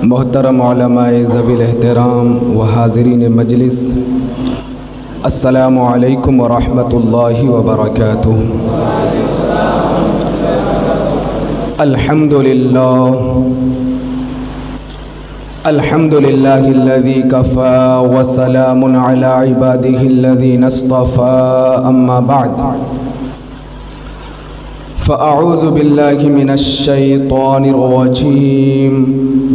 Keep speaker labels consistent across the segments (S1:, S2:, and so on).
S1: محترم علماء ذوی الاحترام و حاضرین مجلس، السلام علیکم ورحمۃ اللہ وبرکاتہ۔ الحمد للہ الذی کفی وسلام علی عبادہ الذین اصطفی، اما بعد فأعوذ باللہ من الشیطان الرجیم،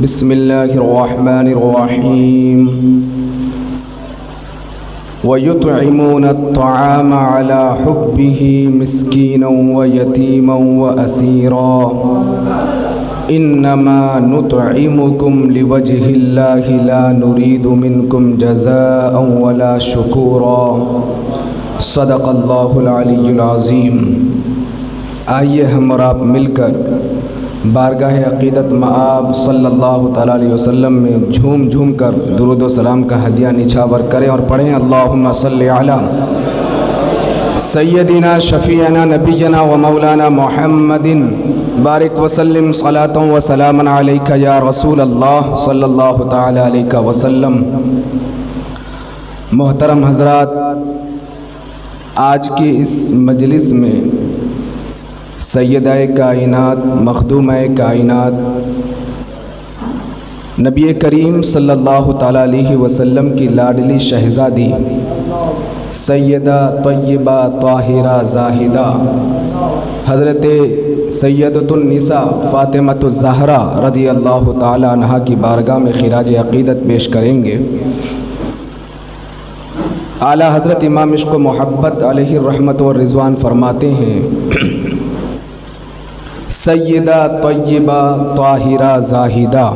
S1: بسم اللہ الرحمن الرحیم۔ وَيُطْعِمُونَ الطَّعَامَ عَلَى حُبِّهِ مِسْكِينًا وَيَتِيمًا وَأَسِيرًا إِنَّمَا نُطْعِمُكُمْ لِوَجْهِ اللَّهِ لَا نُرِيدُ مِنْكُمْ جَزَاءً وَلَا شُكُورًا، صدق اللہ العلی العظیم۔ آئیے ہم اور آپ مل کر بارگاہ عقیدت مآب صلی اللہ تعالیٰ علیہ وسلم میں جھوم جھوم کر درود و سلام کا ہدیہ نچھاور کریں اور پڑھیں اللہم صلی علی سیدنا شفیعنا نبینا و مولانا محمد بارک وسلم صلاۃ و سلاما علیک یا رسول اللہ صلی اللہ تعالیٰ علیہ وسلم۔ محترم حضرات، آج کی اس مجلس میں سیدہ کائنات، مخدومہ کائنات، نبی کریم صلی اللہ تعالیٰ علیہ وسلم کی لاڈلی شہزادی سیدہ طیبہ طاہرہ زاہدہ حضرت سیدۃ النساء فاطمۃ الزہرا رضی اللہ تعالیٰ عنہا کی بارگاہ میں خراج عقیدت پیش کریں گے۔ اعلیٰ حضرت امام عشق و محبت علیہ الرحمت والرضوان فرماتے ہیں، سیدہ طیبہ طاہرہ زاہدہ،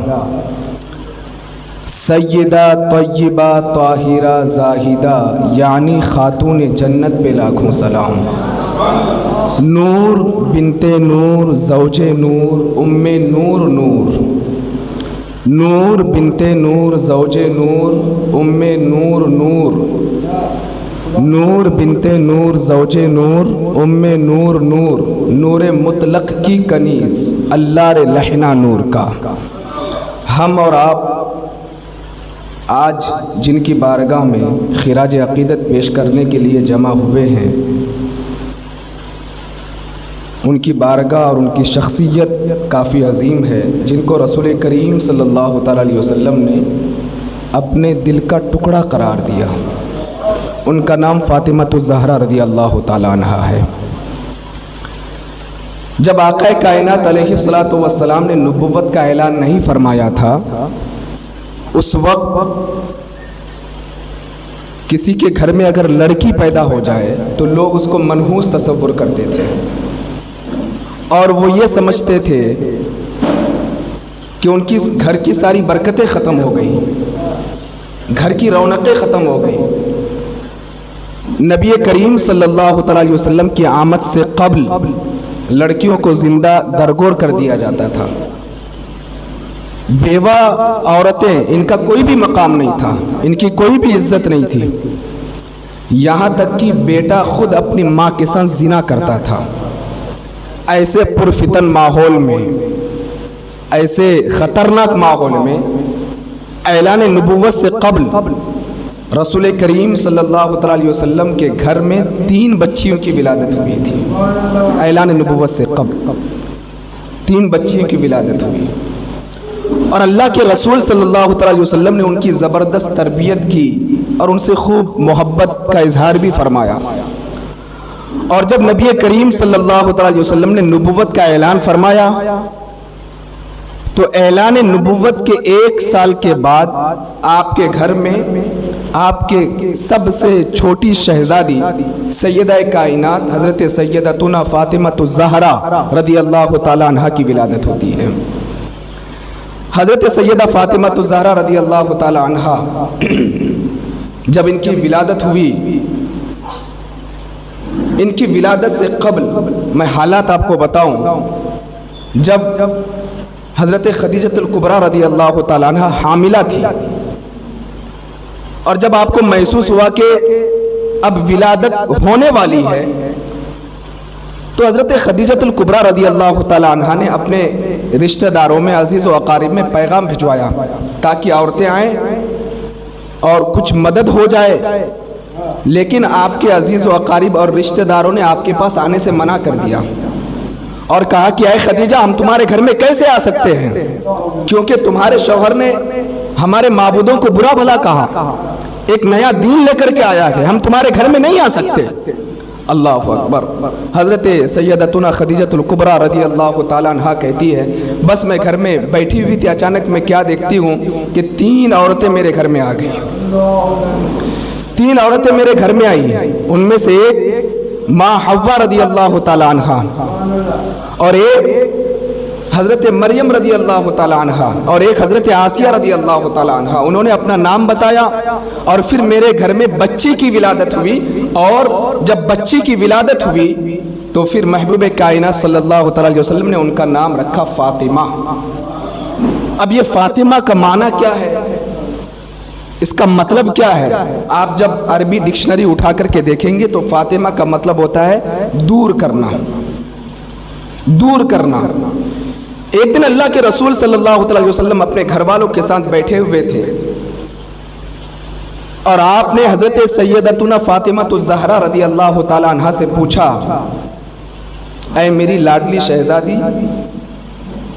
S1: سیدہ طیبہ طاہرہ زاہدہ یعنی خاتون جنت پہ لاکھوں سلام۔ نور بنت نور، زوج نور، ام نور نور، نور بنت نور، زوج نور، ام نور نور، نور بنت نور، زوج نور، ام نور نور، نور مطلق کی کنیز، اللہ رے لہنا نور کا۔ ہم اور آپ آج جن کی بارگاہ میں خراج عقیدت پیش کرنے کے لیے جمع ہوئے ہیں، ان کی بارگاہ اور ان کی شخصیت کافی عظیم ہے، جن کو رسول کریم صلی اللہ تعالیٰ علیہ وسلم نے اپنے دل کا ٹکڑا قرار دیا۔ ان کا نام فاطمۃ الزہرا رضی اللہ تعالیٰ عنہا ہے۔ جب آقا کائنات علیہ الصلاۃ والسلام نے نبوت کا اعلان نہیں فرمایا تھا، اس وقت کسی کے گھر میں اگر لڑکی پیدا ہو جائے تو لوگ اس کو منحوس تصور کرتے تھے، اور وہ یہ سمجھتے تھے کہ ان کی گھر کی ساری برکتیں ختم ہو گئی، گھر کی رونقیں ختم ہو گئی۔ نبی کریم صلی اللہ تعالیٰ علیہ وسلم کی آمد سے قبل لڑکیوں کو زندہ درگور کر دیا جاتا تھا، بیوہ عورتیں، ان کا کوئی بھی مقام نہیں تھا، ان کی کوئی بھی عزت نہیں تھی، یہاں تک کہ بیٹا خود اپنی ماں کے ساتھ زنا کرتا تھا۔ ایسے پرفتن ماحول میں، ایسے خطرناک ماحول میں اعلان نبوت سے قبل رسول کریم صلی اللہ تعالیٰ علیہ وسلم کے گھر میں 3 بچیوں کی ولادت ہوئی تھی۔ اعلان نبوت سے قبل 3 بچیوں کی ولادت ہوئی، اور اللہ کے رسول صلی اللہ تعالیٰ علیہ وسلم نے ان کی زبردست تربیت کی اور ان سے خوب محبت کا اظہار بھی فرمایا۔ اور جب نبی کریم صلی اللہ تعالیٰ علیہ وسلم نے نبوت کا اعلان فرمایا تو اعلان نبوت کے 1 سال کے بعد آپ کے گھر میں آپ کے سب سے چھوٹی شہزادی سیدہ کائنات حضرت سیدتنا فاطمۃ الزہرا رضی اللہ تعالیٰ عنہا کی ولادت ہوتی ہے۔ حضرت سیدہ فاطمۃ الزہرا رضی اللہ تعالیٰ عنہا جب ان کی ولادت ہوئی، ان کی ولادت سے قبل میں حالات آپ کو بتاؤں، جب حضرت خدیجہ الکبریٰ رضی اللہ تعالیٰ عنہا حاملہ تھی، اور جب آپ کو محسوس ہوا کہ اب ولادت ہونے والی ہے، تو حضرت خدیجہ الکبریٰ رضی اللہ تعالیٰ عنہا نے اپنے رشتہ داروں میں, عزیز و اقارب میں پیغام بھجوایا تاکہ عورتیں آئیں اور کچھ مدد ہو جائے, لیکن آپ کے عزیز و اقارب اور رشتہ داروں نے آپ کے پاس آنے سے منع کر دیا اور کہا کہ اے خدیجہ ہم تمہارے گھر میں کیسے آ سکتے ہیں, کیونکہ تمہارے شوہر نے ہمارے معبودوں کو برا بھلا کہا, ایک نیا دین لے کر کے آیا ہے, ہم تمہارے گھر میں نہیں آ سکتے. اللہ اکبر. حضرت سیدتنا خدیجۃ الکبریٰ رضی اللہ تعالیٰ عنہا کہتی ہے بس میں گھر میں بیٹھی ہوئی تھی, اچانک میں کیا دیکھتی ہوں کہ 3 عورتیں میرے گھر میں آ گئی. 3 عورتیں میرے گھر میں آئی, ان میں سے ایک ماں حوا رضی اللہ تعالیٰ عنہا اور ایک حضرت مریم رضی اللہ تعالیٰ عنہا اور ایک حضرت آسیہ رضی اللہ تعالیٰ عنہا. انہوں نے اپنا نام بتایا اور پھر میرے گھر میں بچی کی ولادت ہوئی, اور جب بچی کی ولادت ہوئی تو پھر محبوب کائنات صلی اللہ تعالیٰ علیہ وسلم نے ان کا نام رکھا فاطمہ. اب یہ فاطمہ کا معنی کیا ہے, اس کا مطلب کیا ہے؟ آپ جب عربی ڈکشنری اٹھا کر کے دیکھیں گے تو فاطمہ کا مطلب ہوتا ہے دور کرنا, دور کرنا. ایک دن اللہ کے رسول صلی اللہ علیہ وسلم اپنے گھر والوں کے ساتھ بیٹھے ہوئے تھے اور آپ نے حضرت سیدتنا فاطمہ الزہرا رضی اللہ تعالی عنہا سے پوچھا اے میری لاڈلی شہزادی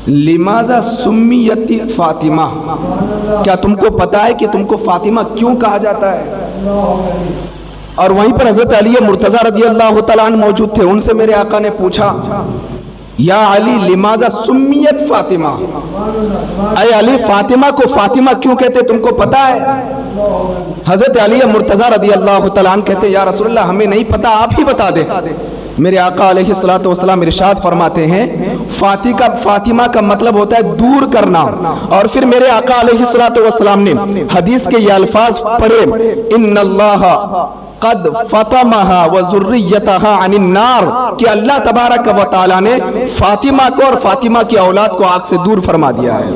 S1: لماذا سمیت فاطمہ, کیا تم کو پتا ہے کہ تم کو فاطمہ کیوں کہا جاتا ہے؟ اور وہیں پر حضرت علی مرتضیٰ رضی اللہ تعالیٰ عنہ موجود تھے, ان سے میرے آقا نے پوچھا یا علی لماذا سمیت فاطمہ, اے علی فاطمہ کو فاطمہ کیوں کہتے تم کو پتا ہے؟ حضرت علی مرتضیٰ رضی اللہ تعالیٰ عنہ کہتے یا رسول اللہ ہمیں نہیں پتا, آپ ہی بتا دیں. میرے آقا علیہ الصلوۃ والسلام ارشاد فرماتے ہیں فاطمہ کا مطلب ہوتا ہے دور کرنا. اور پھر میرے آقا علیہ الصلوۃ والسلام نے حدیث کے یہ الفاظ پڑھے ان اللہ قد فطمہا وذریتہا عن النار, کہ اللہ تبارک و تعالی نے فاطمہ کو اور فاطمہ کی اولاد کو آگ سے دور فرما دیا ہے.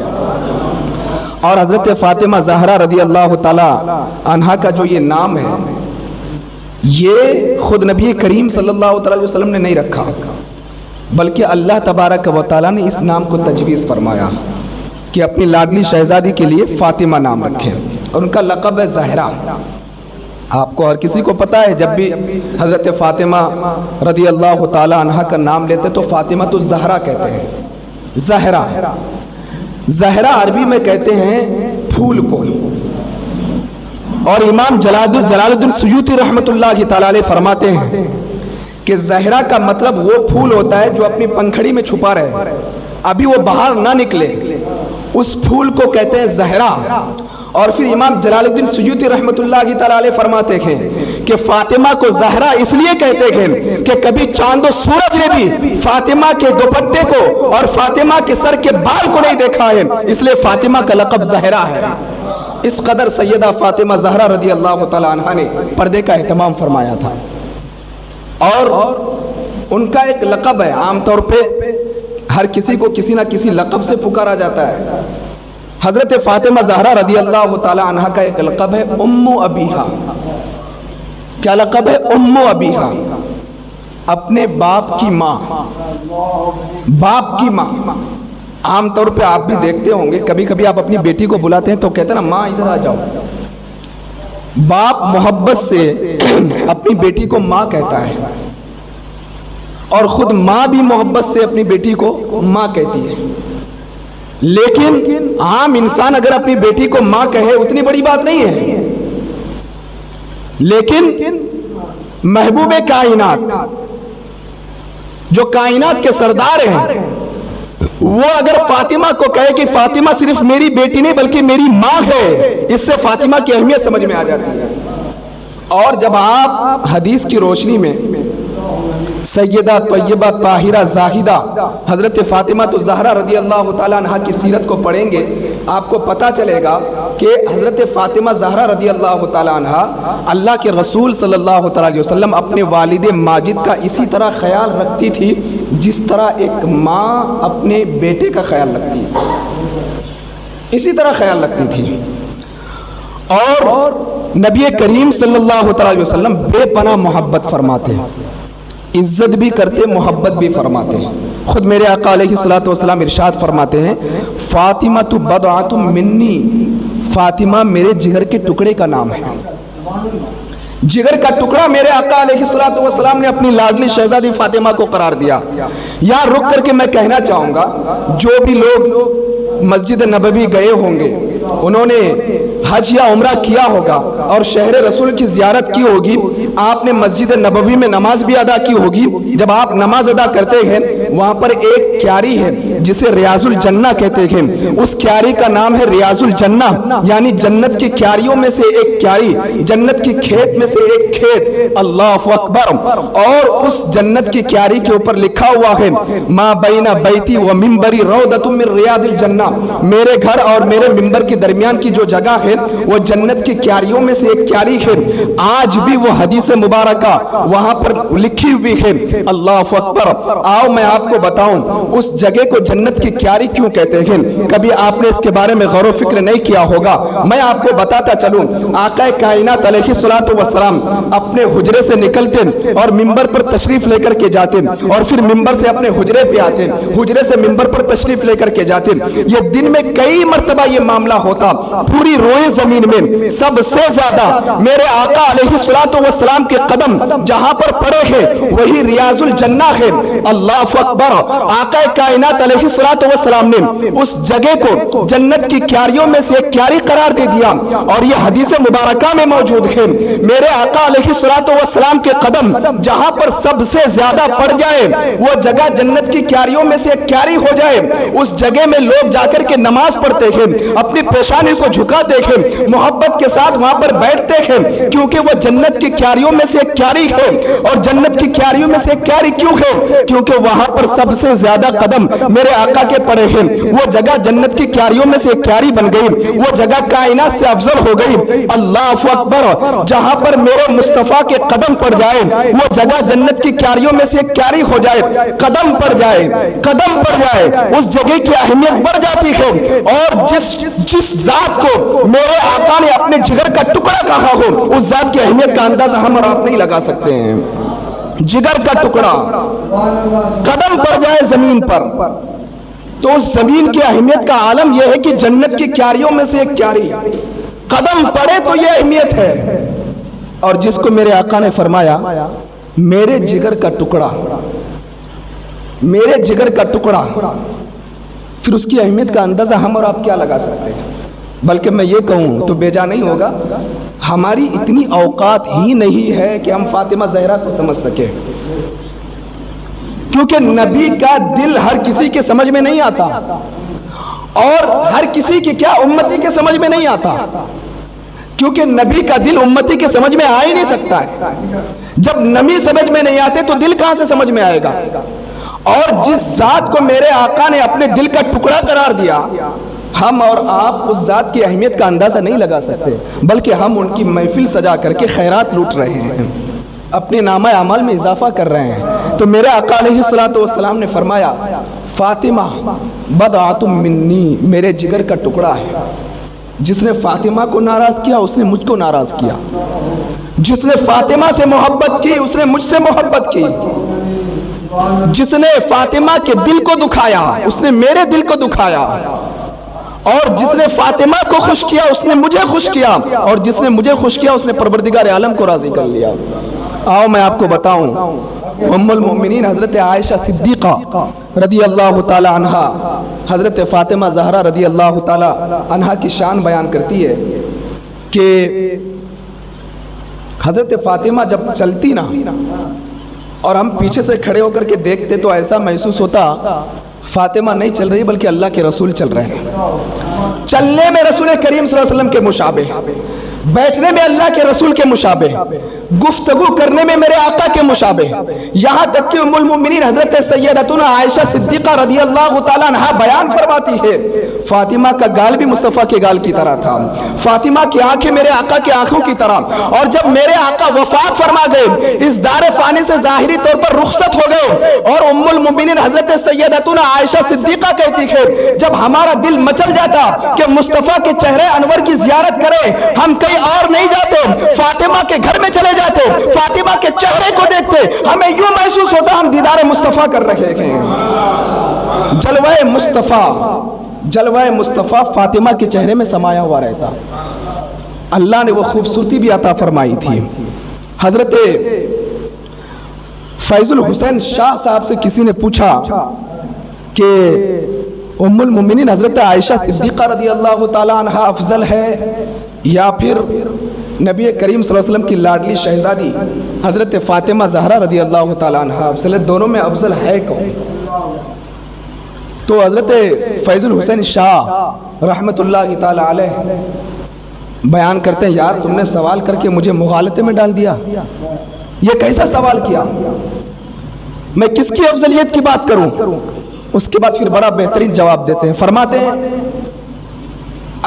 S1: اور حضرت فاطمہ زہرا رضی اللہ تعالی عنہا کا جو یہ نام ہے یہ خود نبی کریم صلی اللہ علیہ وسلم نے نہیں رکھا, بلکہ اللہ تبارک و تعالی نے اس نام کو تجویز فرمایا کہ اپنی لاڈلی شہزادی کے لیے فاطمہ نام رکھے, اور ان کا لقب ہے زہرا. آپ کو اور کسی کو پتا ہے جب بھی حضرت فاطمہ رضی اللہ تعالی عنہا کا نام لیتے تو فاطمہ الزہرا کہتے ہیں. زہرا, زہرا عربی میں کہتے ہیں پھول کو. اور امام جلال الدین سیوطی رحمت اللہ تعالی علیہ فرماتے ہیں کہ زہرا کا مطلب وہ پھول ہوتا ہے جو اپنی پنکھڑی میں چھپا رہے, ابھی وہ باہر نہ نکلے, اس پھول کو کہتے ہیں زہرا. اور پھر امام جلال الدین سیوطی رحمت اللہ تعالی علیہ فرماتے ہیں کہ فاطمہ کو زہرا اس لیے کہتے ہیں کہ کبھی چاند و سورج نے بھی فاطمہ کے دوپٹے کو اور فاطمہ کے سر کے بال کو نہیں دیکھا ہے, اس لیے فاطمہ کا لقب زہرا ہے. اس قدر سیدہ فاطمہ زہرا رضی اللہ تعالی عنہا نے پردے کا اہتمام فرمایا تھا. اور ان کا ایک لقب ہے, عام طور پہ ہر کسی کو کسی نہ کسی لقب سے پکارا جاتا ہے. حضرت فاطمہ زہرا رضی اللہ تعالی عنہا کا ایک لقب ہے ام ابیہا. کیا لقب ہے؟ ام ابیہا, اپنے باپ کی ماں, باپ کی ماں. عام طور پہ آپ بھی دیکھتے ہوں گے کبھی کبھی آپ اپنی بیٹی کو بلاتے ہیں تو کہتے ہیں نا ماں ادھر آ جاؤ. باپ محبت سے اپنی بیٹی کو ماں کہتا ہے, اور خود ماں بھی محبت سے اپنی بیٹی کو ماں کہتی ہے. لیکن عام انسان اگر اپنی بیٹی کو ماں کہے اتنی بڑی بات نہیں ہے, لیکن محبوب کائنات جو کائنات کے سردار ہیں وہ اگر فاطمہ کو کہے کہ فاطمہ صرف میری بیٹی نہیں بلکہ میری ماں ہے, اس سے فاطمہ کی اہمیت سمجھ میں آ جاتی ہے. اور جب آپ حدیث کی روشنی میں سیدہ طیبہ طاہرہ زاہدہ حضرت فاطمہ الزہرا رضی اللہ تعالیٰ عنہا کی سیرت کو پڑھیں گے آپ کو پتہ چلے گا کہ حضرت فاطمہ زہرا رضی اللہ تعالیٰ عنہا اللہ کے رسول صلی اللہ تعالیٰ علیہ وسلم اپنے والد ماجد کا اسی طرح خیال رکھتی تھی جس طرح ایک ماں اپنے بیٹے کا خیال رکھتی ہے, اسی طرح خیال رکھتی تھی. اور نبی کریم صلی اللہ تعالیٰ علیہ وسلم بے پناہ محبت فرماتے, عزت بھی کرتے, محبت بھی فرماتے. خود میرے آقا علیہ الصلوۃ والسلام ارشاد فرماتے ہیں فاطمہ تو بضعۃ منی، فاطمہ میرے جگر کے ٹکڑے کا نام ہے۔ جگر کا ٹکڑا میرے آقا علیہ الصلوۃ والسلام نے اپنی لاڈلی شہزادی فاطمہ کو قرار دیا۔ یہاں رک کر کے میں کہنا چاہوں گا، جو بھی لوگ مسجد نبوی گئے ہوں گے، انہوں نے حج یا عمرہ کیا ہوگا اور شہر رسول کی زیارت کی ہوگی، آپ نے مسجد نبوی میں نماز بھی ادا کی ہوگی۔ جب آپ نماز ادا کرتے ہیں وہاں پر ایک کیاری ہے جسے ریاض الجنہ کہتے ہیں، اس کیاری کا نام ہے ریاض الجنہ، یعنی جنت کی کیاریوں میں سے ایک کیاری، جنت کی کھیت میں سے ایک کھیت۔ اللہ اکبر۔ اور اس جنت کی کیاری کے اوپر لکھا ہوا ہے ما بین بیتی و منبری روضۃ من ریاض الجنہ، میرے گھر اور میرے منبر کے درمیان کی جو جگہ ہے وہ جنت کی کیاریوں میں سے ایک کیاری ہے۔ آج بھی وہ حدیث مبارکہ وہاں پر لکھی ہوئی ہے۔ اللہ اکبر۔ آؤ میں آپ کو بتاؤں اس جگہ کو جنت کی کیاری کیوں کہتے ہیں۔ کبھی آپ نے اس کے بارے میں غور و فکر نہیں کیا ہوگا، میں آپ کو بتاتا چلوں۔ آقا کائنات علیہ الصلوۃ والسلام اپنے حجرے سے نکلتے اور منبر پر تشریف لے کر کے جاتے اور پھر منبر سے اپنے حجرے پہ آتے، حجرے سے منبر پر تشریف لے کر کے جاتے۔ یہ دن میں کئی مرتبہ یہ معاملہ ہوتا، پوری روئے زمین میں سب سے زیادہ میرے آقا علیہ الصلوۃ والسلام کے قدم جہاں پر پڑے ہیں وہی ریاض الجنہ ہے۔ اللہ اکبر۔ آقا کائنات علیہ الصلوۃ والسلام نے اس جگہ کو جنت کی کیاریوں میں سے ایک کیاری قرار دے دیا، اور یہ حدیث مبارکہ میں موجود ہے۔ میرے آقا علیہ الصلوۃ والسلام کے قدم جہاں پر سب سے زیادہ پڑ جائے وہ جگہ جنت کی کیاریوں میں سے ایک کیاری ہو جائے، اس جگہ میں لوگ جا کر کے نماز پڑھتے ہیں، اپنی پیشانی کو جھکاتے ہیں، محبت کے ساتھ وہاں پر بیٹھتے ہیں، کیونکہ وہ جنت کی کیاریوں میں سے ایک کیاری ہے۔ اور جنت کی کیاریوں میں سے ایک کیاری کیوں ہے؟ کیونکہ وہاں پر سب سے زیادہ قدم میرے آقا کے پڑے ہیں، وہ جگہ جنت کی کیاریوں میں سے ایک کیاری بن گئی، وہ جگہ کائنات سے افضل ہو گئی۔ اللہ اکبر۔ جہاں پر میرے مصطفیٰ کے قدم پڑ جائے وہ جگہ جنت کی کیاریوں میں سے ایک کیاری ہو جائے، قدم پڑ جائے، قدم پڑ جائے، اس جگہ کی اہمیت بڑھ جاتی ہے۔ اور جس ذات کو میرے آقا نے اپنے جگر کا ٹکڑا کہا ہو اس ذات کی اہمیت کا اندازہ ہم اور آپ نہیں لگا سکتے ہیں۔ جگر کا ٹکڑا قدم پڑ جائے زمین پر تو اس زمین کی اہمیت کا عالم یہ ہے کہ جنت کی کیاریوں میں سے ایک کیاری قدم پڑے تو یہ اہمیت ہے۔ اور جس کو میرے آقا نے فرمایا میرے جگر کا ٹکڑا، میرے جگر کا ٹکڑا، پھر اس کی اہمیت کا اندازہ ہم اور آپ کیا لگا سکتے ہیں؟ بلکہ میں یہ کہوں تو بے جا نہیں ہوگا، ہماری اتنی اوقات ہی نہیں ہے کہ ہم فاطمہ زہرا کو سمجھ سکے، کیونکہ نبی کا دل ہر کسی کے سمجھ میں نہیں آتا، اور ہر کسی کی کیا امتی کے سمجھ میں نہیں آتا، کیونکہ نبی کا دل امتی کے سمجھ میں آ ہی نہیں سکتا ہے۔ جب نبی سمجھ میں نہیں آتے تو دل کہاں سے سمجھ میں آئے گا؟ اور جس ذات کو میرے آقا نے اپنے دل کا ٹکڑا قرار دیا، ہم اور آپ اس ذات کی اہمیت کا اندازہ نہیں لگا سکتے، بلکہ ہم ان کی محفل سجا کر کے خیرات لوٹ رہے ہیں، اپنے نامہ اعمال میں اضافہ کر رہے ہیں۔ تو میرے آقا علیہ الصلوۃ والسلام نے فرمایا فاطمہ بضعۃ منی، میرے جگر کا ٹکڑا ہے۔ جس نے فاطمہ کو ناراض کیا اس نے مجھ کو ناراض کیا، جس نے فاطمہ سے محبت کی اس نے مجھ سے محبت کی، جس نے فاطمہ کے دل کو دکھایا اس نے میرے دل کو دکھایا، اور جس نے فاطمہ کو خوش کیا اس نے مجھے خوش کیا، اور جس نے مجھے خوش کیا اس نے پروردگار عالم کو راضی کر لیا۔ آؤ میں آپ کو بتاؤں، ام المؤمنین حضرت عائشہ صدیقہ رضی اللہ تعالی عنہا حضرت فاطمہ زہرا رضی اللہ تعالی عنہا کی شان بیان کرتی ہے کہ حضرت فاطمہ جب چلتی نا اور ہم پیچھے سے کھڑے ہو کر کے دیکھتے تو ایسا محسوس ہوتا فاطمہ نہیں چل رہی بلکہ اللہ کے رسول چل رہے ہیں، چلنے میں رسول کریم صلی اللہ علیہ وسلم کے مشابہ، بیٹھنے میں اللہ کے رسول کے مشابہ، گفتگو کرنے میں میرے آقا کے مشابہ، یہاں تک کہ ام المؤمنین حضرت سیدتنا عائشہ صدیقہ رضی اللہ تعالیٰ عنہا بیان فرماتی ہے فاطمہ کا گال بھی مصطفیٰ کے گال کی طرح تھا، فاطمہ کی آنکھیں میرے آقا کی آنکھوں کی طرح، اور جب میرے آقا وفات فرما گئے، اس دار فانی سے ظاہری طور پر رخصت ہو گئے، اور ام المؤمنین حضرت سیدتنا عائشہ صدیقہ کہتی ہے جب ہمارا دل مچل جاتا کہ مصطفیٰ کے چہرے انور کی زیارت کریں، ہم کہیں اور نہیں جاتے، فاطمہ کے گھر میں چلے جاتے، فاطمہ کے چہرے کو دیکھتے، ہمیں یوں محسوس ہوتا ہم دیدار مصطفیٰ کر رہے ہیں۔ جلوہ مصطفیٰ فاطمہ کے چہرے میں سمایا ہوا رہتا۔ اللہ نے وہ خوبصورتی بھی عطا فرمائی تھی۔ حضرت فیض الحسین شاہ صاحب سے کسی نے پوچھا کہ ام المومنین حضرت عائشہ صدیقہ رضی اللہ تعالی عنہ افضل ہے یا پھر نبی کریم صلی اللہ علیہ وسلم کی لاڈلی شہزادی حضرت فاطمہ زہرا رضی اللہ تعالی عنہ افضل ہے، دونوں میں افضل ہے کون؟ تو حضرت فیض الحسین شاہ رحمت اللہ تعالی علیہ بیان کرتے ہیں، یار تم نے سوال کر کے مجھے مغالطے میں ڈال دیا، یہ کیسا سوال کیا؟ میں کس کی افضلیت کی بات کروں؟ اس کے بعد پھر بڑا بہترین جواب دیتے ہیں، فرماتے ہیں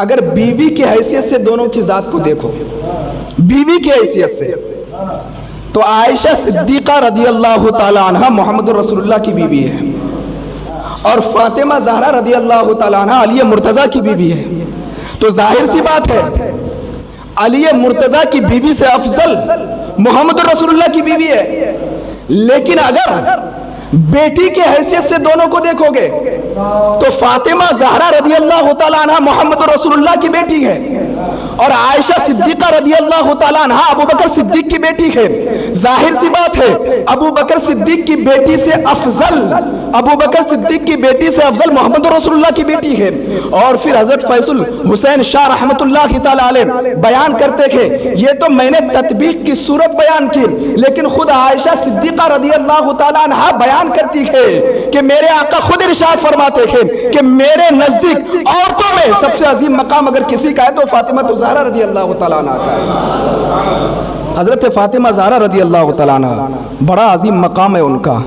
S1: اگر بیوی کی حیثیت سے دونوں کی ذات کو دیکھو، بیوی کی حیثیت سے تو عائشہ صدیقہ رضی اللہ تعالی عنہ محمد رسول اللہ کی بیوی ہے، اور فاطمہ زہرا رضی اللہ تعالی عنہ علی مرتضیٰ کی بیوی ہے۔ تو ظاہر سی بات ہے علی مرتضیٰ کی بیوی سے افضل محمد رسول اللہ کی بیوی ہے، لیکن اگر بیٹی کی حیثیت سے دونوں کو دیکھو گے تو فاطمہ زہرا رضی اللہ تعالی عنہ محمد رسول اللہ کی بیٹی ہے، اور عائشہ صدیقہ رضی اللہ تعالی عنہ ابو بکر صدیق کی بیٹی ہے۔ ظاہر سی بات ہے ابو بکر صدیق کی بیٹی سے افضل محمد رسول اللہ کی بیٹی ہے۔ اور پھر حضرت فیض الحسین شاہ رحمت اللہ تعالی علیہ بیان کرتے تھے، یہ تو میں نے تطبیق کی صورت بیان کی، لیکن خود عائشہ صدیقہ رضی اللہ تعالی عنہ بیان کرتی ہے کہ میرے آقا خود ارشاد فرماتے ہیں کہ میرے نزدیک عورتوں میں سب سے عظیم مقام اگر کسی کا ہے تو فاطمہ زہرا رضی اللہ تعالیٰ عنہ کا ہے۔ حضرت فاطمہ زہرا رضی اللہ تعالیٰ عنہ بڑا عظیم مقام ہے ان کا۔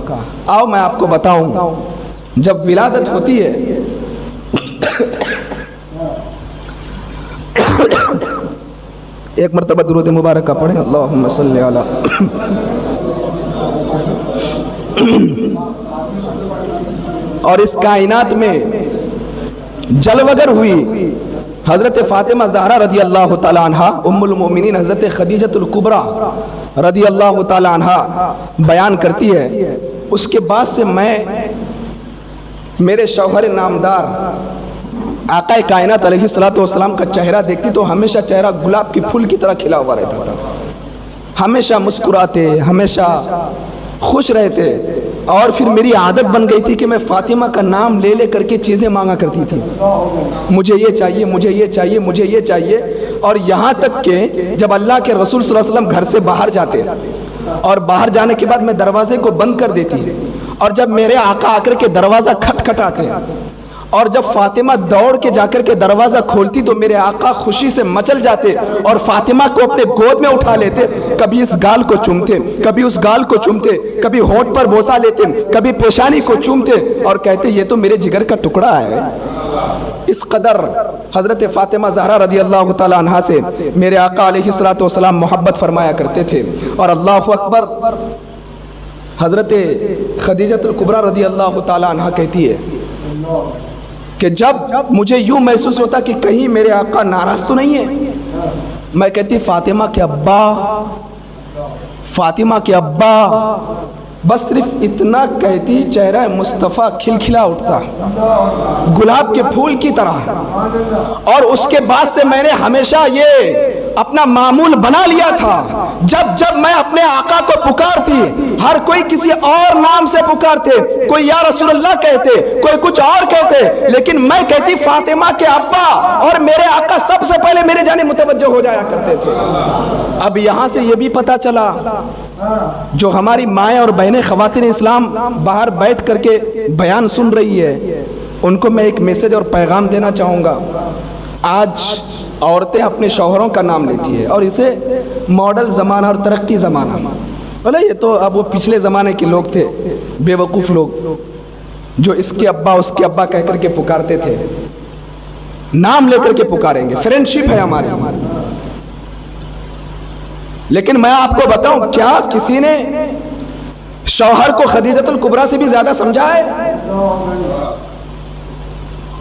S1: آؤ میں آپ کو بتاؤں، جب ولادت ہوتی ہے ایک مرتبہ درود مبارکہ پڑھیں، اللہم صلی علی اور اس کائنات میں جلوگر ہوئی حضرت فاطمہ زہرا رضی اللہ تعالی عنہ ام المومنین حضرت خدیجۃ الکبریٰ رضی اللہ تعالی عنہ بیان کرتی ہے، اس کے بعد سے میں میرے شوہر نامدار آقا کائنات علیہ الصلوۃ والسلام کا چہرہ دیکھتی تو ہمیشہ چہرہ گلاب کی پھول کی طرح کھلا ہوا رہتا تھا، ہمیشہ مسکراتے، ہمیشہ خوش رہتے، اور پھر میری عادت بن گئی تھی کہ میں فاطمہ کا نام لے لے کر کے چیزیں مانگا کرتی تھی، مجھے یہ چاہیے، مجھے یہ چاہیے، مجھے یہ چاہیے، اور یہاں تک کہ جب اللہ کے رسول صلی اللہ علیہ وسلم گھر سے باہر جاتے اور باہر جانے کے بعد میں دروازے کو بند کر دیتی، اور جب میرے آقا آ کر کے دروازہ کھٹکھٹاتے اور جب فاطمہ دوڑ کے جا کر کے دروازہ کھولتی تو میرے آقا خوشی سے مچل جاتے اور فاطمہ کو اپنے گود میں اٹھا لیتے، کبھی اس گال کو چومتے، کبھی اس گال کو چومتے، کبھی ہونٹ پر بوسہ لیتے، کبھی پیشانی کو چومتے اور کہتے یہ تو میرے جگر کا ٹکڑا ہے۔ اس قدر حضرت فاطمہ زہرا رضی اللہ تعالی عنہ سے میرے آقا علیہ الصلوۃ والسلام محبت فرمایا کرتے تھے۔ اور اللہ اکبر، حضرت خدیجۃ الکبریٰ رضی اللہ تعالی عنہ کہتی ہے کہ جب مجھے یوں محسوس ہوتا کہ کہیں میرے آقا ناراض تو نہیں ہے، میں کہتی فاطمہ کے ابا، فاطمہ کے ابا، بس صرف اتنا کہتی چہرہ مصطفیٰ کھلکھلا اٹھتا گلاب کے پھول کی طرح۔ اور اس کے بعد سے میں نے ہمیشہ یہ اپنا معمول بنا لیا تھا، جب میں اپنے آقا کو پکارتی، ہر کوئی کسی اور نام سے پکارتے، کوئی یا رسول اللہ کہتے، کوئی کچھ اور کہتے، لیکن میں کہتی فاطمہ کے ابا، اور میرے آقا سب سے پہلے میرے جانب متوجہ ہو جایا کرتے تھے۔ اب یہاں سے یہ بھی پتا چلا، جو ہماری مائیں اور بہنیں خواتین اسلام باہر بیٹھ کر کے بیان سن رہی ہے، ان کو میں ایک میسج اور پیغام دینا چاہوں گا۔ آج عورتیں اپنے شوہروں کا نام لیتی ہے اور اسے ماڈل زمانہ اور ترقی زمانہ، بولے یہ تو اب وہ پچھلے زمانے کے لوگ تھے، بے وقوف لوگ جو اس کے ابا کہہ کر کے پکارتے تھے، نام لے کر کے پکاریں گے، فرینڈشپ ہے ہماری۔ لیکن میں آپ کو بتاؤں، کیا کسی نے شوہر کو خدیجۃ الکبریٰ سے بھی زیادہ سمجھا ہے؟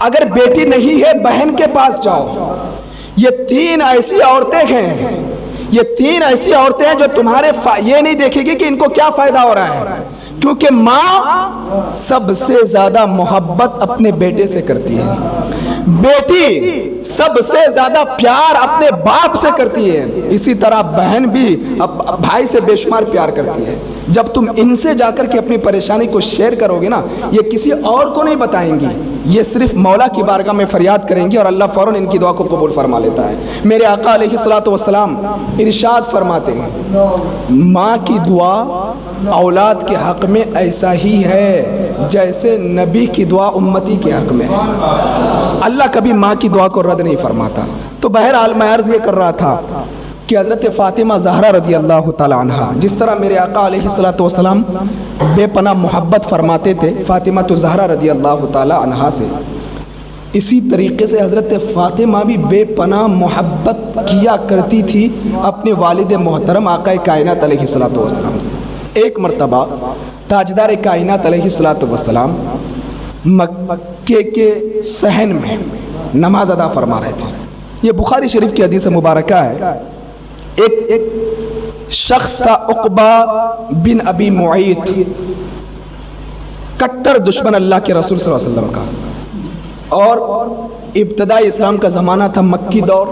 S1: اگر بیٹی نہیں ہے بہن کے پاس جاؤ. یہ 3 ایسی عورتیں ہیں، یہ 3 ایسی عورتیں ہیں جو تمہارے یہ نہیں دیکھے گی کہ ان کو کیا فائدہ ہو رہا ہے، کیونکہ ماں سب سے زیادہ محبت اپنے بیٹے سے کرتی ہے، بیٹی سب سے زیادہ پیار اپنے باپ سے کرتی ہے، اسی طرح بہن بھی بھائی سے بے شمار پیار کرتی ہے. جب تم ان سے جا کر کے اپنی پریشانی کو شیئر کرو گے نا، یہ کسی اور کو نہیں بتائیں گی، یہ صرف مولا کی بارگاہ میں فریاد کریں گی اور اللہ فوراً ان کی دعا کو قبول فرما لیتا ہے. میرے آقا علیہ الصلوۃ والسلام ارشاد فرماتے ہیں، ماں کی دعا اولاد کے حق میں ایسا ہی ہے جیسے نبی کی دعا امتی کے حق میں ہے. اللہ کبھی ماں کی دعا کو رد نہیں فرماتا. تو بہرحال میں عرض یہ کر رہا تھا کہ حضرت فاطمہ زہرا رضی اللہ تعالی عنہ جس طرح میرے آقا علیہ الصلوۃ والسلام بے پناہ محبت فرماتے تھے فاطمہ تو زہرا رضی اللہ تعالی عنہ سے، اسی طریقے سے حضرت فاطمہ بھی بے پناہ محبت کیا کرتی تھی اپنے والد محترم آقا کائنات علیہ الصلوۃ والسلام سے. ایک مرتبہ تاجدار کائنات علیہ الصلوۃ والسلام مکے کے صحن میں نماز ادا فرما رہے تھے. یہ بخاری شریف کی حدیث مبارکہ ہے. ایک شخص تھا عقبہ بن ابی معیط، کٹر دشمن اللہ کے رسول صلی اللہ علیہ وسلم کا، اور ابتدائی اسلام کا زمانہ تھا مکی دور،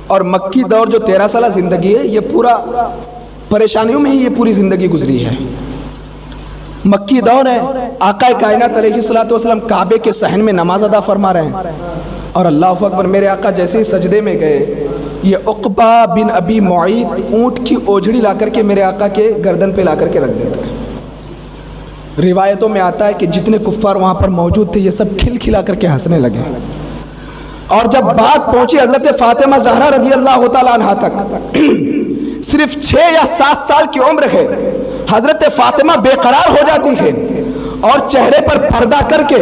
S1: اور مکی دور جو 13 سالہ زندگی ہے یہ پورا پریشانیوں میں ہی یہ پوری زندگی گزری ہے. مکی دور ہے، آقا کائنات علیہ الصلوۃ والسلام کعبے کے صحن میں نماز ادا فرما رہے ہیں، اور اللہ اکبر میرے آقا جیسے ہی سجدے میں گئے، یہ عقبہ بن ابی معیط اونٹ کی اوجھڑی لا کر کے میرے آقا کے گردن پہ لا کر کے رکھ دیتا ہے. روایتوں میں آتا ہے کہ جتنے کفار وہاں پر موجود تھے یہ سب کھل کھلا کر کے ہنسنے لگے. اور جب بات پہنچی حضرت فاطمہ زہرا رضی اللہ تعالی عنہا تک، صرف 6 یا 7 سال کی عمر ہے، حضرت فاطمہ بے قرار ہو جاتی ہے اور چہرے پر پردہ کر کے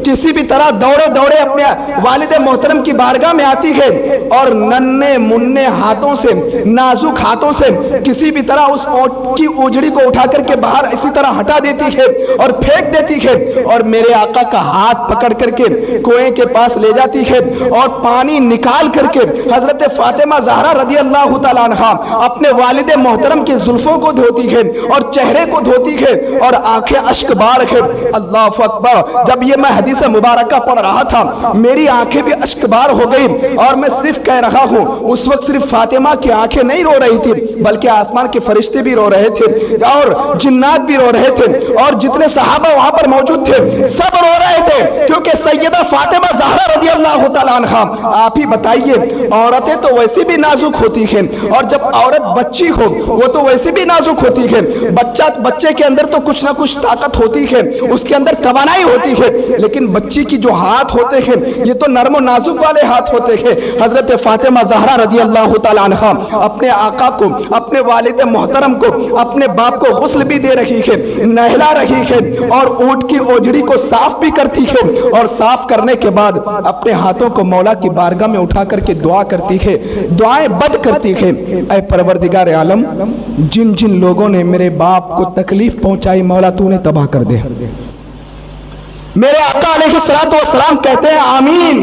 S1: کسی بھی طرح دوڑے دوڑے اپنے والد محترم کی بارگاہ میں آتی ہے، اور ننھے منھے ہاتھوں سے، نازک ہاتھوں سے کسی بھی طرح اس اونٹ کی اوجڑی کو اٹھا کر کے باہر اسی طرح ہٹا دیتی ہے اور پھینک دیتی ہے، اور میرے آقا کا ہاتھ پکڑ کر کے کنویں کے پاس لے جاتی ہے اور پانی نکال کر کے حضرت فاطمہ زہرا رضی اللہ تعالی عنہا اپنے والد محترم کے زلفوں کو دھوتی ہے اور چہرے کو دھوتی ہے اور آنکھیں اشک بار ہے. اللہ اکبر. جب یہ میں حدیث مبارکہ پڑھ رہا تھا میری آنکھیں بھی اشک بار ہو گئی، اور میں صرف کہہ رہا ہوں اس وقت صرف فاطمہ کی آنکھیں نہیں رو رہی تھی بلکہ آسمان کے فرشتے بھی رو رہے تھے اور جنات بھی رو رہے تھے اور جتنے صحابہ وہاں پر موجود تھے سب رو رہے تھے، کیونکہ سیدہ فاطمہ زہرا رضی اللہ تعالی عنہا، آپ ہی بتائیے عورتیں تو ویسے بھی نازک ہوتی ہیں، اور جب عورت بچی ہو وہ تو ویسے بھی نازک ہوتی ہے. بچے کے اندر تو کچھ نہ کچھ طاقت ہوتی ہے، اس کے اندر توانائی ہوتی ہے، لیکن بچی کی جو ہاتھ ہوتے ہیں یہ تو نرم و نازک والے ہاتھ ہوتے ہیں. حضرت فاطمہ زہرا رضی اللہ تعالی عنہا اپنے آقا کو، اپنے والد محترم کو، اپنے باپ کو غسل بھی دے رہی ہے، نہلا رہی ہے، اور اونٹ کی اوجڑی کو صاف بھی کرتی ہے، اور صاف کرنے کے بعد اپنے ہاتھوں کو مولا کی بارگاہ میں اٹھا کر کے دعا کرتی ہے، دعائیں بد کرتی ہے. اے پروردگار عالم، جن جن لوگوں نے میرے باپ کو تکلیف پہنچائی مولا تو انہیں تباہ کر دے. میرے آقا علیہ الصلوۃ والسلام کہتے ہیں آمین.